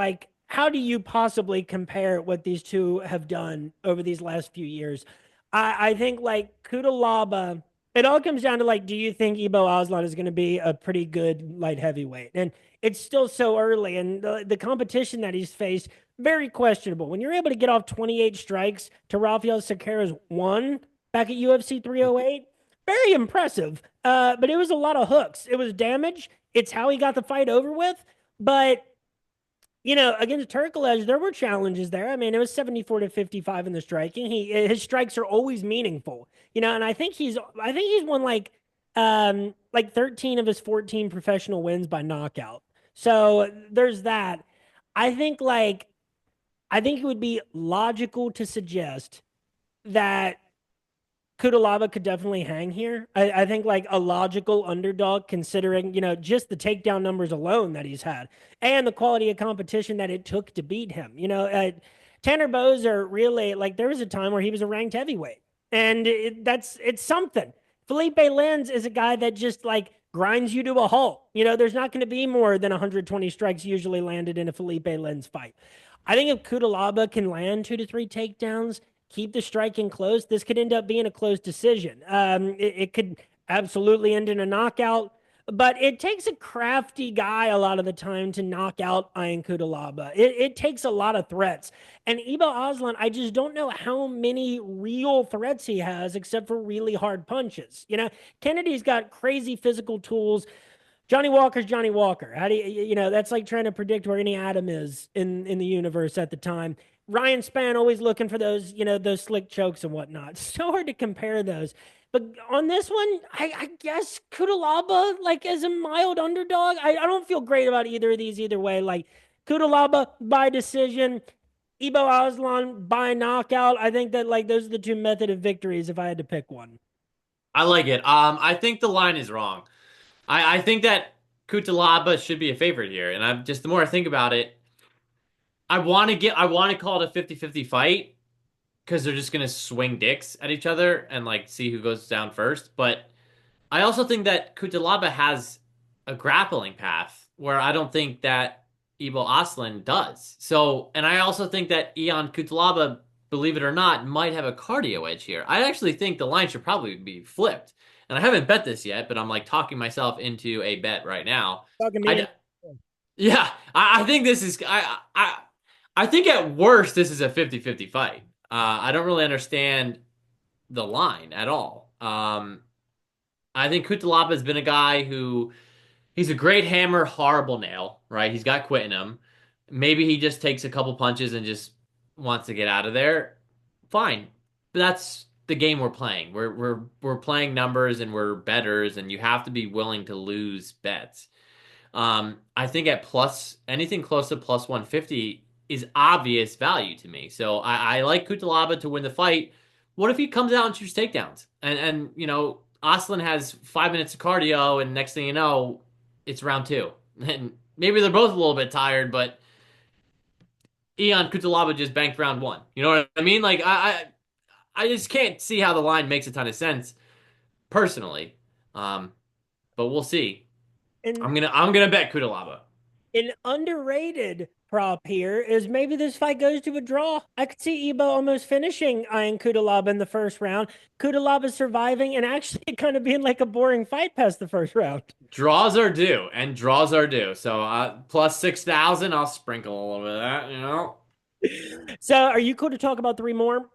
how do you possibly compare what these two have done over these last few years? I think Kudalaba, it all comes down to do you think Ibo Aslan is going to be a pretty good light heavyweight? And it's still so early, and the competition that he's faced, very questionable. When you're able to get off 28 strikes to Rafael Cerqueira's 1 back at UFC 308, very impressive. But it was a lot of hooks. It was damage. It's how he got the fight over with. But against Turkalej, there were challenges there. I mean, it was 74-55 in the striking. His strikes are always meaningful, and I think he's won 13 of his 14 professional wins by knockout. So there's that. I think it would be logical to suggest that Kudalaba could definitely hang here. I think a logical underdog considering, just the takedown numbers alone that he's had and the quality of competition that it took to beat him. Tanner Boser really, there was a time where he was a ranked heavyweight and it's something. Felipe Lins is a guy that just grinds you to a halt. There's not going to be more than 120 strikes usually landed in a Felipe Lins fight. I think if Kudalaba can land 2 to 3 takedowns, keep the striking close, this could end up being a close decision. It could absolutely end in a knockout, but it takes a crafty guy a lot of the time to knock out Ian Kudalaba. It takes a lot of threats. And Ibo Aslan, I just don't know how many real threats he has except for really hard punches. Kennedy's got crazy physical tools. Johnny Walker's Johnny Walker. How do you, that's like trying to predict where any atom is in the universe at the time. Ryan Spann always looking for those, those slick chokes and whatnot. So hard to compare those. But on this one, I guess Kudalaba, like as a mild underdog, I don't feel great about either of these either way. Like Kudalaba by decision, Ibo Aslan by knockout. I think that like those are the two method of victories if I had to pick one. I like it. I think the line is wrong. I think that Kutalaba should be a favorite here, and I'm just the more I think about it, I want to call it a 50-50 fight because they're just gonna swing dicks at each other and like see who goes down first. But I also think that Kutalaba has a grappling path where I don't think that Ibo Aslan does. So, and I also think that Ion Kutalaba, believe it or not, might have a cardio edge here. I actually think the line should probably be flipped. And I haven't bet this yet, but I'm like talking myself into a bet right now. Talking me I, yeah, I think this is I think at worst this is a 50-50 fight. I don't really understand the line at all. I think Kutalaba has been a guy who he's a great hammer, horrible nail, right? He's got quit in him. Maybe he just takes a couple punches and just wants to get out of there. Fine. But that's the game we're playing. We're playing numbers and we're betters and you have to be willing to lose bets. I think at plus anything close to plus 150 is obvious value to me. So I like Kutalaba to win the fight. What if he comes out and shoots takedowns? And Aslan has 5 minutes of cardio, and next thing you know, it's round two. And maybe they're both a little bit tired, but Ion Kutalaba just banked round one. You know what I mean? Like I just can't see how the line makes a ton of sense personally. But we'll see. And I'm gonna bet Kutalaba. an underrated prop here is maybe this fight goes to a draw. I could see Ibo almost finishing Ian Kudalaba in the first round. Kudalaba surviving and actually kind of being like a boring fight past the first round. Draws are due, and draws are due. So plus 6,000, I'll sprinkle a little bit of that. So, are you cool to talk about three more?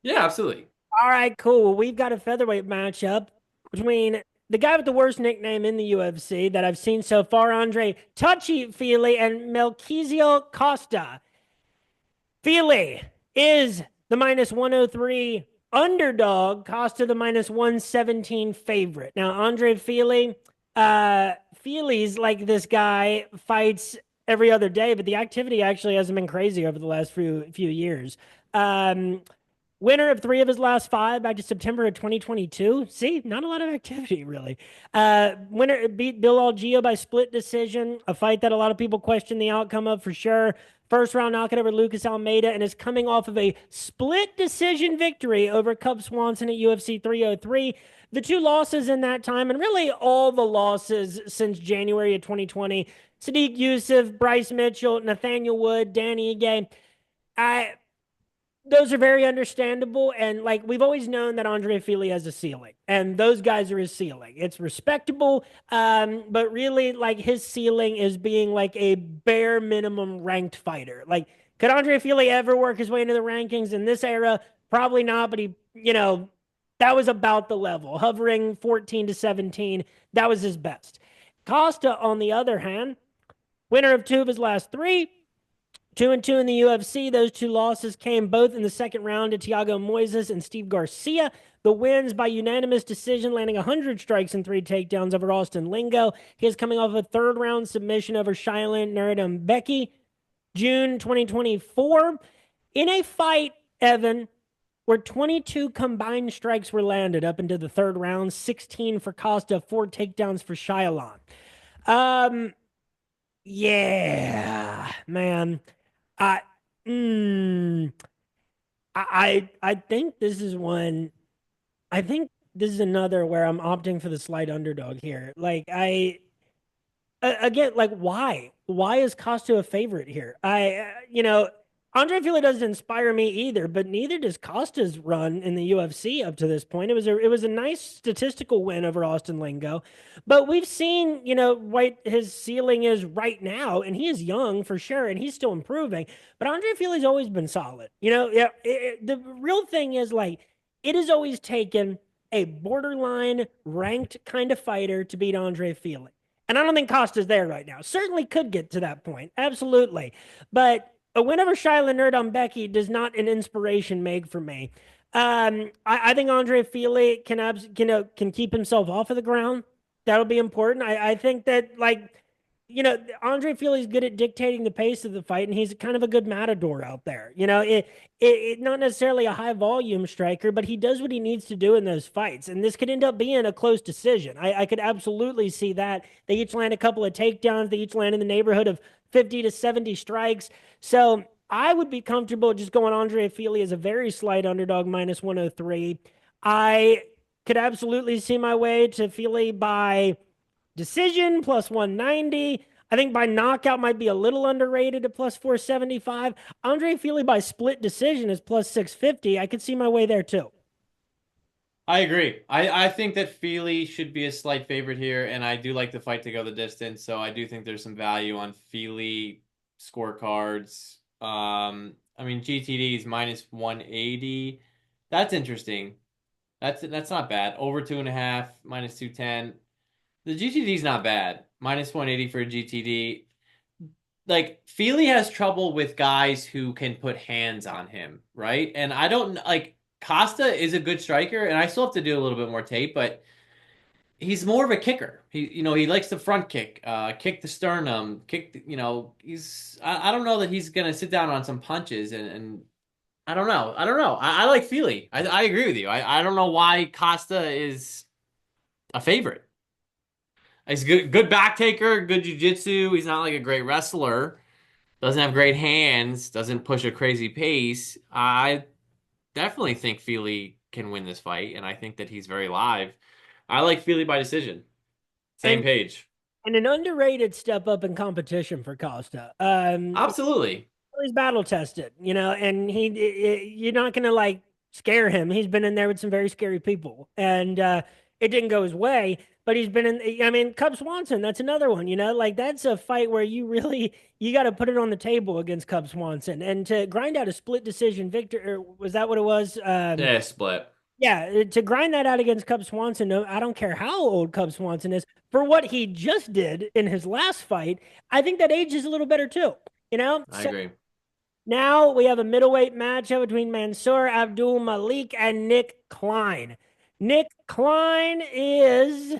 Yeah, absolutely. All right, cool. We've got a featherweight matchup between the guy with the worst nickname in the UFC that I've seen so far, Andre Touchy Feely, and Melchizio Costa. Feely is the minus 103 underdog, Costa the minus 117 favorite. Now, Andre Feely, Feely's like this guy fights every other day, but the activity actually hasn't been crazy over the last few years. Winner of 3 of his last 5 back to September of 2022. See, not a lot of activity, really. Winner beat Bill Algeo by split decision, a fight that a lot of people question the outcome of for sure. First round knockout over Lucas Almeida, and is coming off of a split decision victory over Cub Swanson at UFC 303. The 2 losses in that time, and really all the losses since January of 2020. Sadiq Youssef, Bryce Mitchell, Nathaniel Wood, Danny Ige. Those are very understandable. And like we've always known that Andre Feely has a ceiling, and those guys are his ceiling. It's respectable. But really like his ceiling is being like a bare minimum ranked fighter. Like, could Andre Feely ever work his way into the rankings in this era? Probably not, but he, that was about the level, hovering 14 to 17. That was his best. Costa, on the other hand, winner of 2 of his last 3. 2-2 in the UFC. Those 2 losses came both in the second round to Thiago Moises and Steve Garcia. The wins by unanimous decision, landing 100 strikes and 3 takedowns over Austin Lingo. He is coming off a 3rd round submission over Shailen Naradambeki, June 2024. In a fight, Evan, where 22 combined strikes were landed up into the 3rd round, 16 for Costa, 4 takedowns for Shailen. Yeah, man. I think this is one. I think this is another where I'm opting for the slight underdog here. Like again, like why? Why is Costa a favorite here? Andre Fili doesn't inspire me either, but neither does Costa's run in the UFC up to this point. It was a nice statistical win over Austin Lingo, but we've seen what his ceiling is right now, and he is young for sure, and he's still improving. But Andre Fili's always been solid. The real thing is like it has always taken a borderline ranked kind of fighter to beat Andre Fili. And I don't think Costa's there right now. Certainly could get to that point. Absolutely. But a win over Shyla Nerd on Becky does not an inspiration make for me. I think Andre Fili can keep himself off of the ground. That'll be important. I think that Andre Fili's good at dictating the pace of the fight, and he's kind of a good matador out there. It not necessarily a high volume striker, but he does what he needs to do in those fights. And this could end up being a close decision. I could absolutely see that. They each land a couple of takedowns. They each land in the neighborhood of 50 to 70 strikes. So I would be comfortable just going Andre Fili as a very slight underdog minus 103. I could absolutely see my way to Fili by decision plus 190. I think by knockout might be a little underrated at plus 475. Andre Fili by split decision is plus 650. I could see my way there too. I agree. I think that Feely should be a slight favorite here, and I do like the fight to go the distance, so I do think there's some value on Feely scorecards. I mean GTD is minus 180. That's interesting. That's not bad. Over 2.5, minus 210. The GTD is not bad. Minus 180 for a GTD. Like Feely has trouble with guys who can put hands on him, right? And I don't like Costa is a good striker, and I still have to do a little bit more tape, but he's more of a kicker. He likes the front kick, kick the sternum, I don't know that he's gonna sit down on some punches and I don't know. I like Feely. I agree with you. I don't know why Costa is a favorite. He's good back taker, good jiu-jitsu. He's not like a great wrestler. Doesn't have great hands. Doesn't push a crazy pace. I definitely think Feely can win this fight, and I think that he's very live. I like Feely by decision. Same And page. and an underrated step up in competition for Costa. Absolutely. He's battle tested, and you're not gonna like scare him. He's been in there with some very scary people, and it didn't go his way. But he's been in. I mean, Cub Swanson. That's another one. Like that's a fight where you got to put it on the table against Cub Swanson, and to grind out a split decision victory. Was that what it was? Yeah, split. Yeah, to grind that out against Cub Swanson. No, I don't care how old Cub Swanson is. For what he just did in his last fight, I think that age is a little better too. I agree. Now we have a middleweight matchup between Mansour Abdul Malik and Nick Klein. Nick Klein is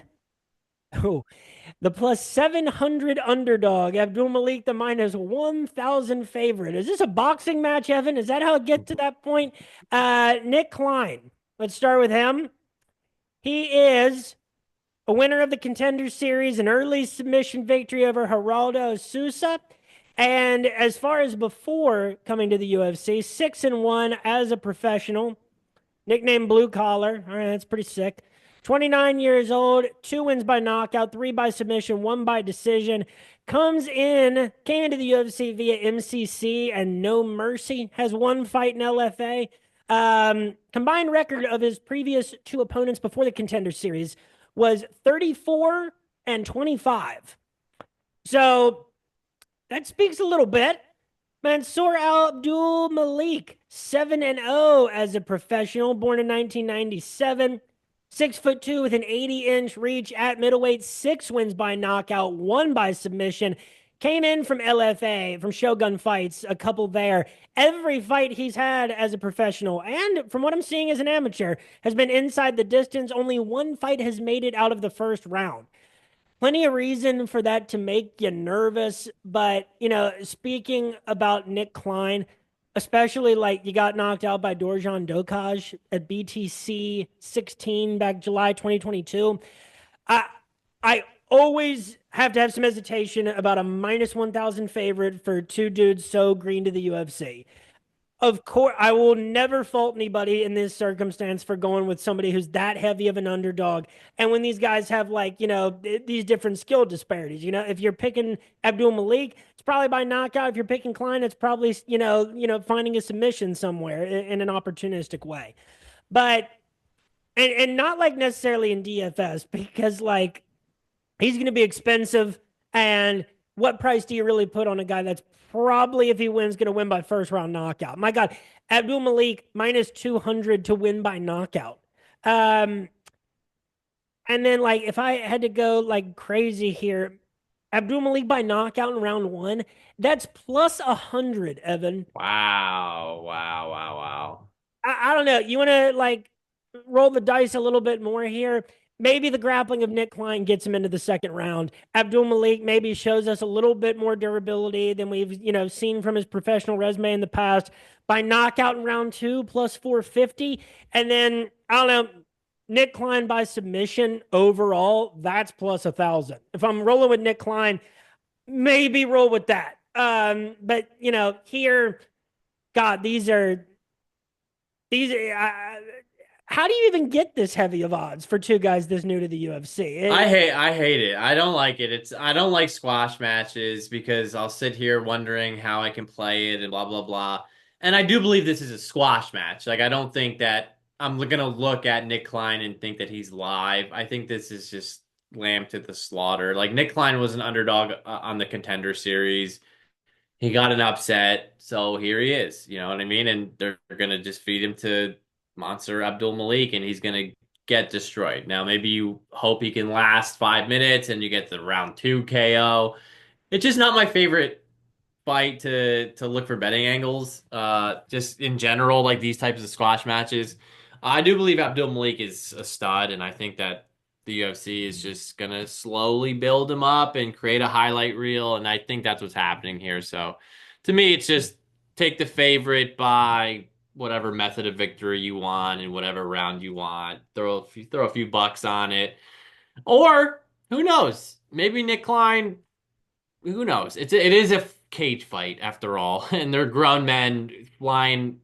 the plus 700 underdog. Abdul Malik, the minus 1,000 favorite. Is this a boxing match, Evan? Is that how it gets to that point? Nick Klein, let's start with him. He is a winner of the Contender Series, an early submission victory over Geraldo Sousa. And as far as before coming to the UFC, 6-1 as a professional, nicknamed Blue Collar. All right, that's pretty sick. 29 years old, 2 wins by knockout, 3 by submission, 1 by decision. Came into the UFC via MCC and No Mercy. Has 1 fight in LFA. Combined record of his previous 2 opponents before the Contender Series was 34-25. So that speaks a little bit. Mansour Abdul Malik, 7-0 as a professional, born in 1997. 6'2" with an 80-inch reach at middleweight, 6 wins by knockout, 1 by submission. Came in from LFA, from Shogun Fights, a couple there. Every fight he's had as a professional, and from what I'm seeing as an amateur, has been inside the distance. Only 1 fight has made it out of the first round. Plenty of reason for that to make you nervous. But, speaking about Nick Klein, especially like you got knocked out by Dorjan Dokaj at BTC 16 back July 2022. I always have to have some hesitation about a minus 1,000 favorite for 2 dudes so green to the UFC. Of course, I will never fault anybody in this circumstance for going with somebody who's that heavy of an underdog. And when these guys have these different skill disparities, if you're picking Abdul Malik, it's probably by knockout. If you're picking Klein, it's probably, finding a submission somewhere in an opportunistic way. But, and not like necessarily in DFS because he's going to be expensive. And what price do you really put on a guy that's probably, if he wins, going to win by first round knockout? My God, Abdul Malik minus 200 to win by knockout. And then if I had to go crazy here, Abdul Malik by knockout in round one. That's plus 100, Evan. Wow. Wow. Wow. Wow. I don't know. You want to like roll the dice a little bit more here? Maybe the grappling of Nick Klein gets him into the second round. Abdul Malik maybe shows us a little bit more durability than we've, seen from his professional resume in the past. By knockout in round two, plus 450. And then, I don't know, Nick Klein by submission overall, that's plus 1,000. If I'm rolling with Nick Klein, maybe roll with that. But, here, God, these how do you even get this heavy of odds for two guys this new to the UFC? I hate it. I don't like it. I don't like squash matches because I'll sit here wondering how I can play it and blah blah blah. And I do believe this is a squash match. Like I don't think that I'm gonna look at Nick Klein and think that he's live. I think this is just lamb to the slaughter. Like Nick Klein was an underdog on the Contender Series. He got an upset, so here he is. You know what I mean? And they're gonna just feed him to Monster Abdul Malik, and he's gonna get destroyed. Now, maybe you hope he can last 5 minutes, and you get the round two KO. It's just not my favorite fight to look for betting angles. Just in general, like these types of squash matches. I do believe Abdul Malik is a stud, and I think that the UFC is just gonna slowly build him up and create a highlight reel, and I think that's what's happening here. So, to me, it's just take the favorite by whatever method of victory you want in whatever round you want. Throw a few bucks on it, or who knows? Maybe Nick Klein. Who knows? It is a cage fight after all, and they're grown men flying,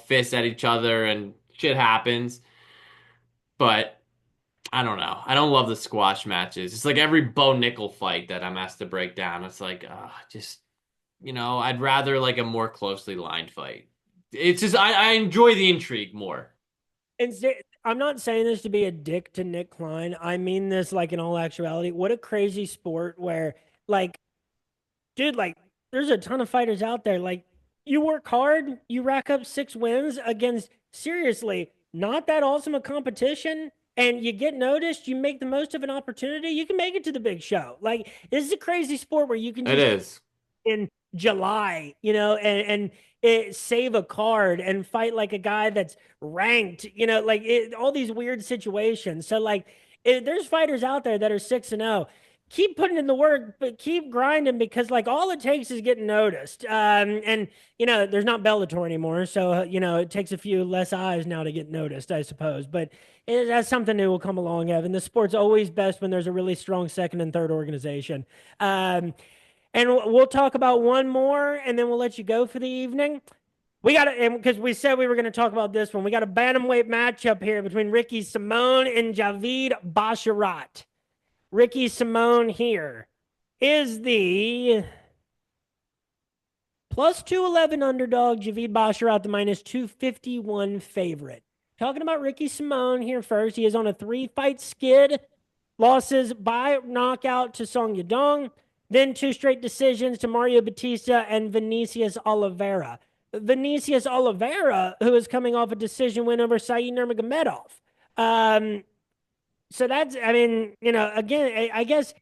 fists at each other, and shit happens. But I don't know. I don't love the squash matches. It's like every Bo Nickel fight that I'm asked to break down. It's like, just I'd rather like a more closely lined fight. It's just I enjoy the intrigue more. And I'm not saying this to be a dick to Nick Klein. I mean this like in all actuality. What a crazy sport where like, dude, like there's a ton of fighters out there. Like you work hard, you rack up 6 wins against seriously not that awesome a competition, and you get noticed, you make the most of an opportunity, you can make it to the big show. Like this is a crazy sport where you can It just is. in July, and save a card and fight like a guy that's ranked, all these weird situations. So like, there's fighters out there that are 6-0. Keep putting in the work, but keep grinding because like all it takes is getting noticed. And there's not Bellator anymore, so it takes a few less eyes now to get noticed, I suppose. But that's something new will come along, Evan. The sport's always best when there's a really strong second and third organization. And we'll talk about one more, and then we'll let you go for the evening. We got to, because we said we were going to talk about this one. We got a bantamweight matchup here between Ricky Simone and Javid Basharat. Ricky Simone here is the plus 211 underdog. Javid Basharat, the minus 251 favorite. Talking about Ricky Simone here first. He is on a 3-fight skid. Losses by knockout to Song Yadong. Then 2 straight decisions to Mario Batista and Vinicius Oliveira. Vinicius Oliveira, who is coming off a decision win over Said Nurmagomedov. So that's, again, I guess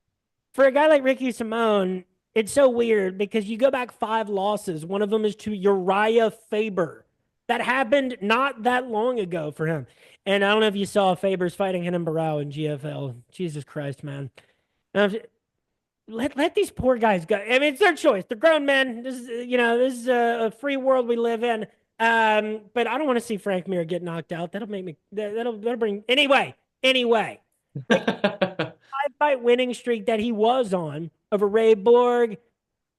for a guy like Ricky Simone, it's so weird because you go back 5 losses. One of them is to Uriah Faber. That happened not that long ago for him. And I don't know if you saw Faber's fighting Renan Barão in GFL. Jesus Christ, man. Let these poor guys go. I mean, it's their choice. They're grown men. This is a free world we live in. But I don't want to see Frank Mir get knocked out. That'll make me. That'll bring. Anyway. 5-fight winning streak that he was on over Ray Borg,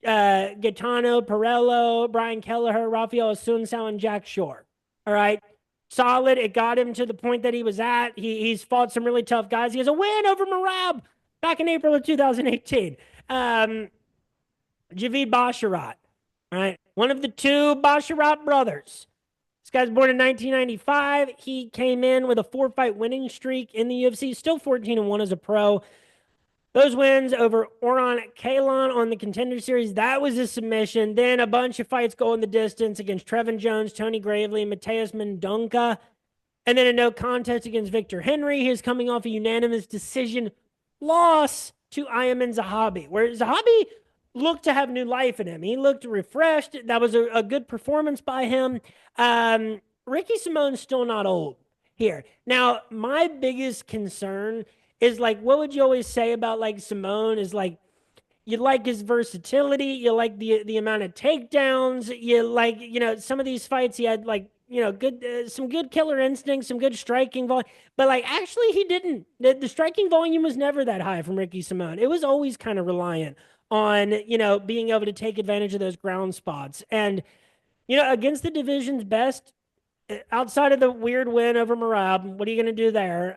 Gaetano Perello, Brian Kelleher, Rafael Asuncao, and Jack Shore. All right. Solid. It got him to the point that he was at. He's fought some really tough guys. He has a win over Marab back in April of 2018. Javid Basharat, all right? One of the 2 Basharat brothers. This guy's born in 1995. He came in with a 4-fight winning streak in the UFC, still 14-1 as a pro. Those wins over Oran Kalon on the Contender Series, that was a submission. Then a bunch of fights go in the distance against Trevin Jones, Tony Gravely, Mateus Mendonca. And then a no contest against Victor Henry. He's coming off a unanimous decision loss to Ayman Zahabi, where Zahabi looked to have new life in him. He looked refreshed. That was a good performance by him. Ricky Simone's still not old here. Now, my biggest concern is like, what would you always say about like Simone is like, you like his versatility, you like the amount of takedowns, you like, some of these fights he had like, good some good killer instincts, some good striking volume, but like actually he didn't. The striking volume was never that high from Ricky Simone. It was always kind of reliant on, being able to take advantage of those ground spots. And against the division's best, outside of the weird win over Marab, what are you going to do there?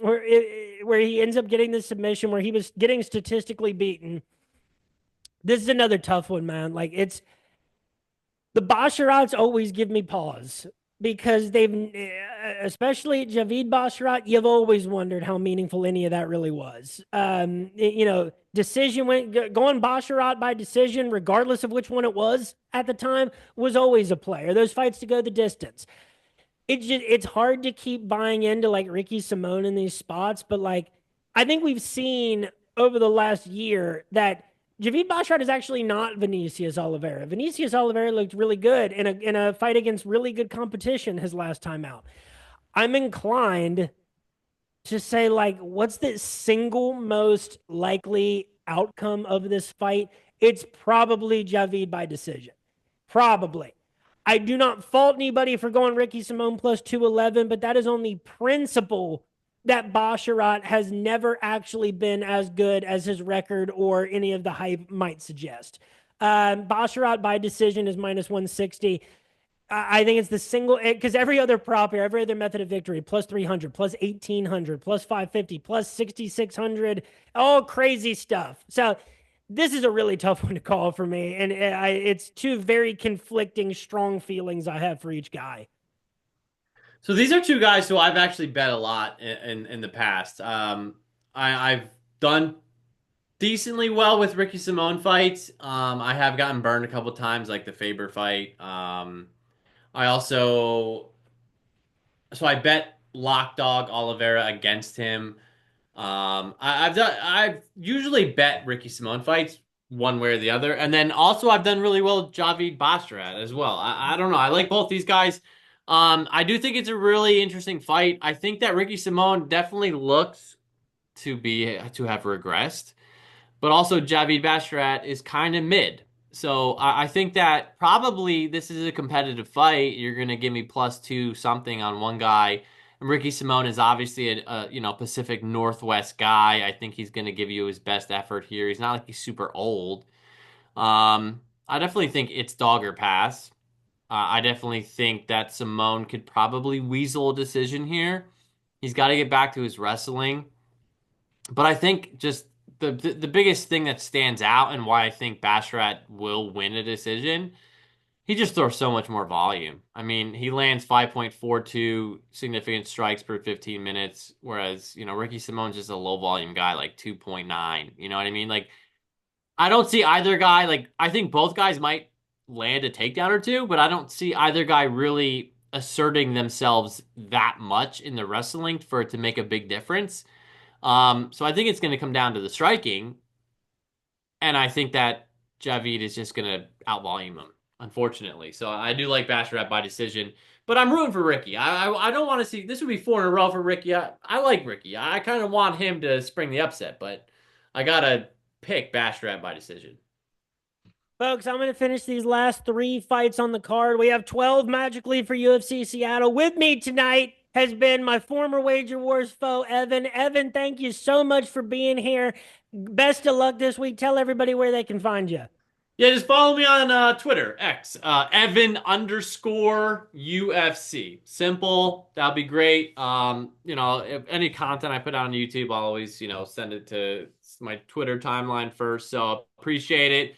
Where he ends up getting the submission, where he was getting statistically beaten. This is another tough one, man. Like it's the Basharats always give me pause because especially Javid Basharat, you've always wondered how meaningful any of that really was. Decision going Basharat by decision, regardless of which one it was at the time, was always a play. Or those fights to go the distance. It's hard to keep buying into like Ricky Simone in these spots, but like I think we've seen over the last year that Javid Basharat is actually not Vinicius Oliveira. Vinicius Oliveira looked really good in a fight against really good competition his last time out. I'm inclined to say like, what's the single most likely outcome of this fight? It's probably Javid by decision. Probably. I do not fault anybody for going Ricky Simone plus 211, but that is on the principle that Basharat has never actually been as good as his record or any of the hype might suggest. Basharat by decision is minus 160. I think it's the single, because every other prop here, every other method of victory, plus 300, plus 1800, plus 550, plus 6600, all crazy stuff. So this is a really tough one to call for me. And it's two very conflicting, strong feelings I have for each guy. So these are two guys who I've actually bet a lot in the past. I've done decently well with Ricky Simone fights. I have gotten burned a couple times, like the Faber fight. I also, so I bet Lock Dog Oliveira against him. I've usually bet Ricky Simone fights one way or the other, and then also I've done really well with Javid Basharat as well. I don't know. I like both these guys. I do think it's a really interesting fight. I think that Ricky Simone definitely looks to have regressed, but also Javid Basharat is kind of mid. So I think that probably this is a competitive fight. You're gonna give me plus two something on one guy. And Ricky Simone is obviously a Pacific Northwest guy. I think he's gonna give you his best effort here. He's not like he's super old. I definitely think it's dog or pass. I definitely think that Simone could probably weasel a decision here. He's got to get back to his wrestling. But I think just the biggest thing that stands out and why I think Basharat will win a decision, he just throws so much more volume. I mean, he lands 5.42 significant strikes per 15 minutes, whereas, Ricky Simone's just a low volume guy, like 2.9. You know what I mean? Like, I don't see either guy, like, I think both guys might land a takedown or two, but I don't see either guy really asserting themselves that much in the wrestling for it to make a big difference. So I think it's going to come down to the striking, and I think that Javid is just going to outvolume him, unfortunately. So I do like Basharat by decision, but I'm rooting for Ricky. I don't want to see this would be 4 in a row for Ricky. I like Ricky. I kind of want him to spring the upset, but I gotta pick Basharat by decision. Folks, I'm going to finish these last 3 fights on the card. We have 12 magically for UFC Seattle. With me tonight has been my former Wager Wars foe, Evan. Evan, thank you so much for being here. Best of luck this week. Tell everybody where they can find you. Yeah, just follow me on Twitter, X, Evan_UFC. Simple. That'll be great. If any content I put out on YouTube, I'll always, send it to my Twitter timeline first. So appreciate it.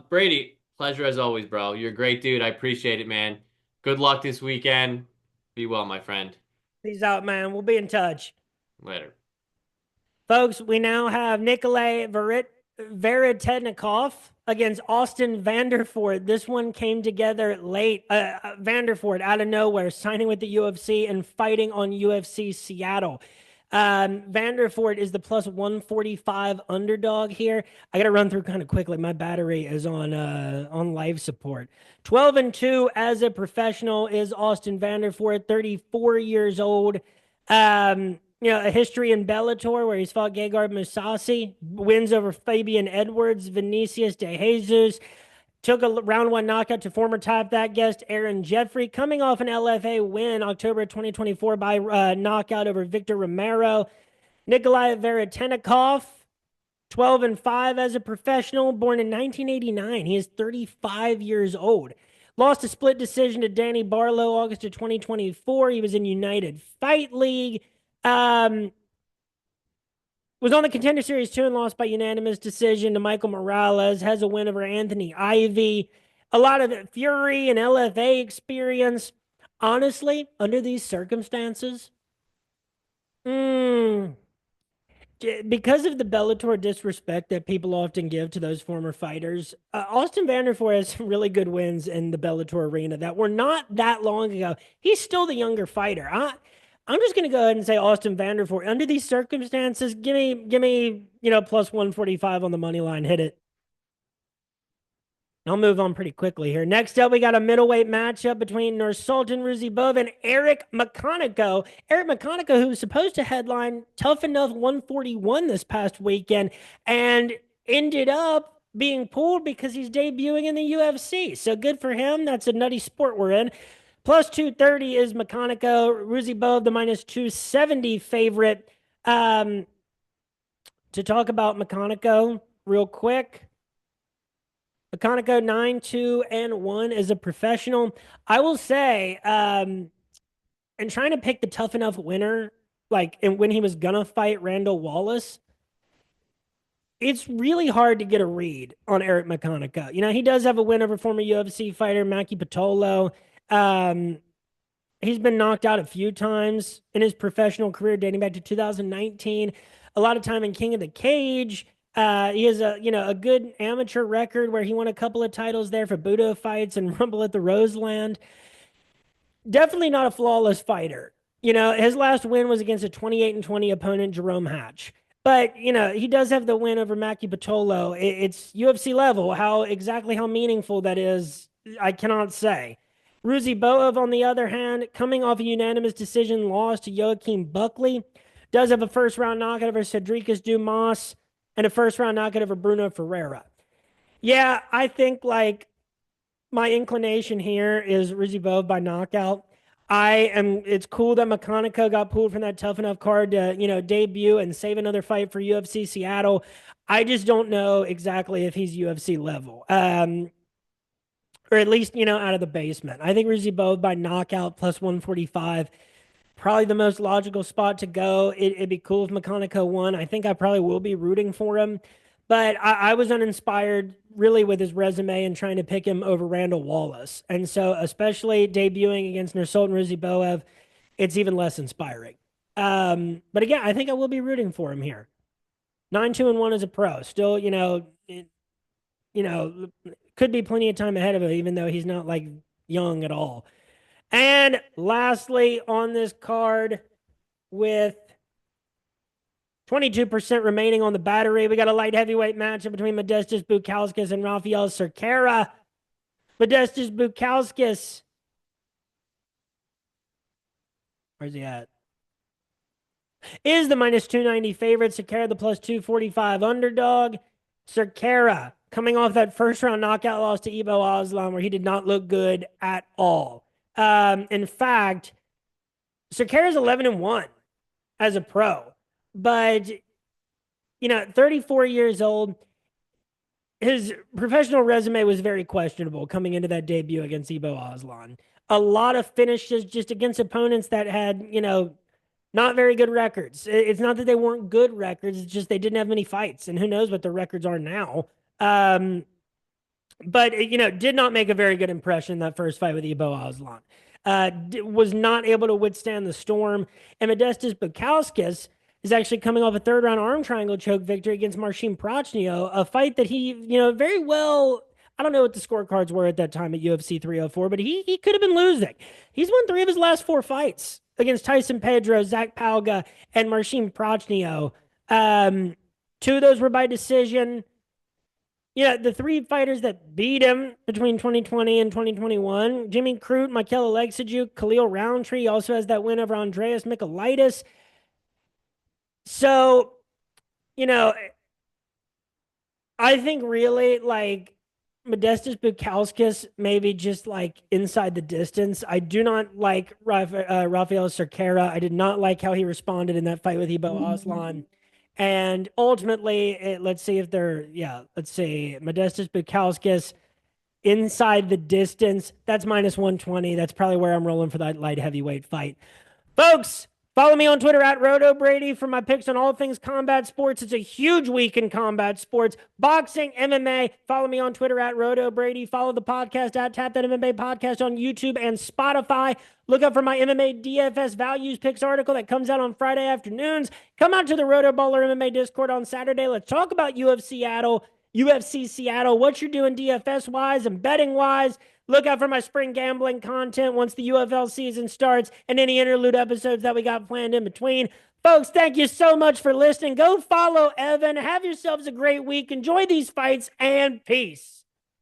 Brady, pleasure as always, bro. You're a great dude. I appreciate it, man. Good luck this weekend. Be well, my friend. Peace out, man. We'll be in touch. Later. Folks, we now have Nikolay Veretetnikov against Austin Vanderford. This one came together late. Vanderford out of nowhere, signing with the UFC and fighting on UFC Seattle. Vanderford is the plus 145 underdog here. I got to run through kind of quickly. My battery is on life support. 12-2 as a professional is Austin Vanderford, 34 years old. A history in Bellator where he's fought Gegard Mousasi, wins over Fabian Edwards, Vinicius de Jesus. Took a round one knockout to former top that guest Aaron Jeffrey, coming off an LFA win October 2024 by knockout over Victor Romero. Nikolai Veretennikov, 12-5 as a professional, born in 1989. He is 35 years old. Lost a split decision to Danny Barlow August of 2024. He was in United Fight League. Was on the Contender Series 2 and lost by unanimous decision to Michael Morales. Has a win over Anthony Ivy. A lot of Fury and LFA experience. Honestly, under these circumstances, because of the Bellator disrespect that people often give to those former fighters, Austin Vanderford has some really good wins in the Bellator arena that were not that long ago. He's still the younger fighter. I'm just going to go ahead and say Austin Vanderford. Under these circumstances, give me, plus 145 on the money line. Hit it. I'll move on pretty quickly here. Next up, we got a middleweight matchup between Nursultan Ruzibov and Eric McConaughey. Eric McConaughey, who was supposed to headline Tough Enough 141 this past weekend, and ended up being pulled because he's debuting in the UFC. So good for him. That's a nutty sport we're in. Plus 230 is McConaughey. Ruzibov, the minus 270 favorite. To talk about McConaughey real quick. McConaughey 9-2-1 as a professional. I will say, and trying to pick the tough enough winner, and when he was gonna fight Randall Wallace, it's really hard to get a read on Eric McConaughey. He does have a win over former UFC fighter Maki Pitolo. He's been knocked out a few times in his professional career, dating back to 2019. A lot of time in King of the Cage. He has a good amateur record where he won a couple of titles there for Budo fights and Rumble at the Roseland. Definitely not a flawless fighter. His last win was against a 28-20 opponent, Jerome Hatch. But, he does have the win over Maki Pitolo. It's UFC level. How meaningful that is, I cannot say. Ruzibov, on the other hand, coming off a unanimous decision loss to Joaquin Buckley, does have a first-round knockout over Cedricus Dumas and a first-round knockout over Bruno Ferreira. Yeah, I think, my inclination here is Ruzibov by knockout. It's cool that McConaughey got pulled from that Tough Enough card to, debut and save another fight for UFC Seattle. I just don't know exactly if he's UFC level. Or at least, out of the basement. I think Ruzibov by knockout plus 145, probably the most logical spot to go. It'd be cool if McConaughey won. I think I probably will be rooting for him. But I was uninspired really with his resume and trying to pick him over Randall Wallace. And so, especially debuting against Nursultan Ruzibov, it's even less inspiring. But again, I think I will be rooting for him here. 9-2-1 as a pro. Still, could be plenty of time ahead of him, even though he's not young at all. And lastly, on this card, with 22% remaining on the battery, we got a light heavyweight matchup between Modestas Bukauskas and Rafael Cerqueira. Modestas Bukauskas. Where's he at? Is the minus 290 favorite. Cerqueira, the plus 245 underdog. Cerqueira, coming off that first-round knockout loss to Ibo Aslan, where he did not look good at all. In fact, Cerqueira's 11-1 as a pro. But, 34 years old, his professional resume was very questionable coming into that debut against Ibo Aslan. A lot of finishes just against opponents that had, not very good records. It's not that they weren't good records. It's just they didn't have many fights. And who knows what their records are now. But, did not make a very good impression in that first fight with Ibo Aslan. Was not able to withstand the storm. And Modestas Bukauskas is actually coming off a third-round arm triangle choke victory against Marcin Prachnio, a fight that he, very well... I don't know what the scorecards were at that time at UFC 304, but he could have been losing. He's won 3 of his last 4 fights against Tyson Pedro, Zach Palga, and Marcin Prochnio. Two of those were by decision. Yeah, the three fighters that beat him between 2020 and 2021, Jimmy Crute, Michael Alexijuk, Khalil Roundtree also has that win over Andreas Michailidis. So, you know, I think really like Modestas Bukauskas maybe just like inside the distance. I do not like Rafael Cerquera. I did not like how he responded in that fight with Ibo Aslan. And ultimately, let's see if they're, let's see, Modestas Bukauskas inside the distance. That's minus 120. That's probably where I'm rolling for that light heavyweight fight. Folks, follow me on Twitter at RotoBrady for my picks on all things combat sports. It's a huge week in combat sports, boxing, MMA. Follow me on Twitter at RotoBrady. Follow the podcast at Tap That MMA Podcast on YouTube and Spotify. Look out for my MMA DFS Values Picks article that comes out on Friday afternoons. Come out to the RotoBaller MMA Discord on Saturday. Let's talk about UFC Seattle, what you're doing DFS-wise and betting-wise. Look out for my spring gambling content once the UFL season starts and any interlude episodes that we got planned in between. Folks, thank you so much for listening. Go follow Evan. Have yourselves a great week. Enjoy these fights and peace.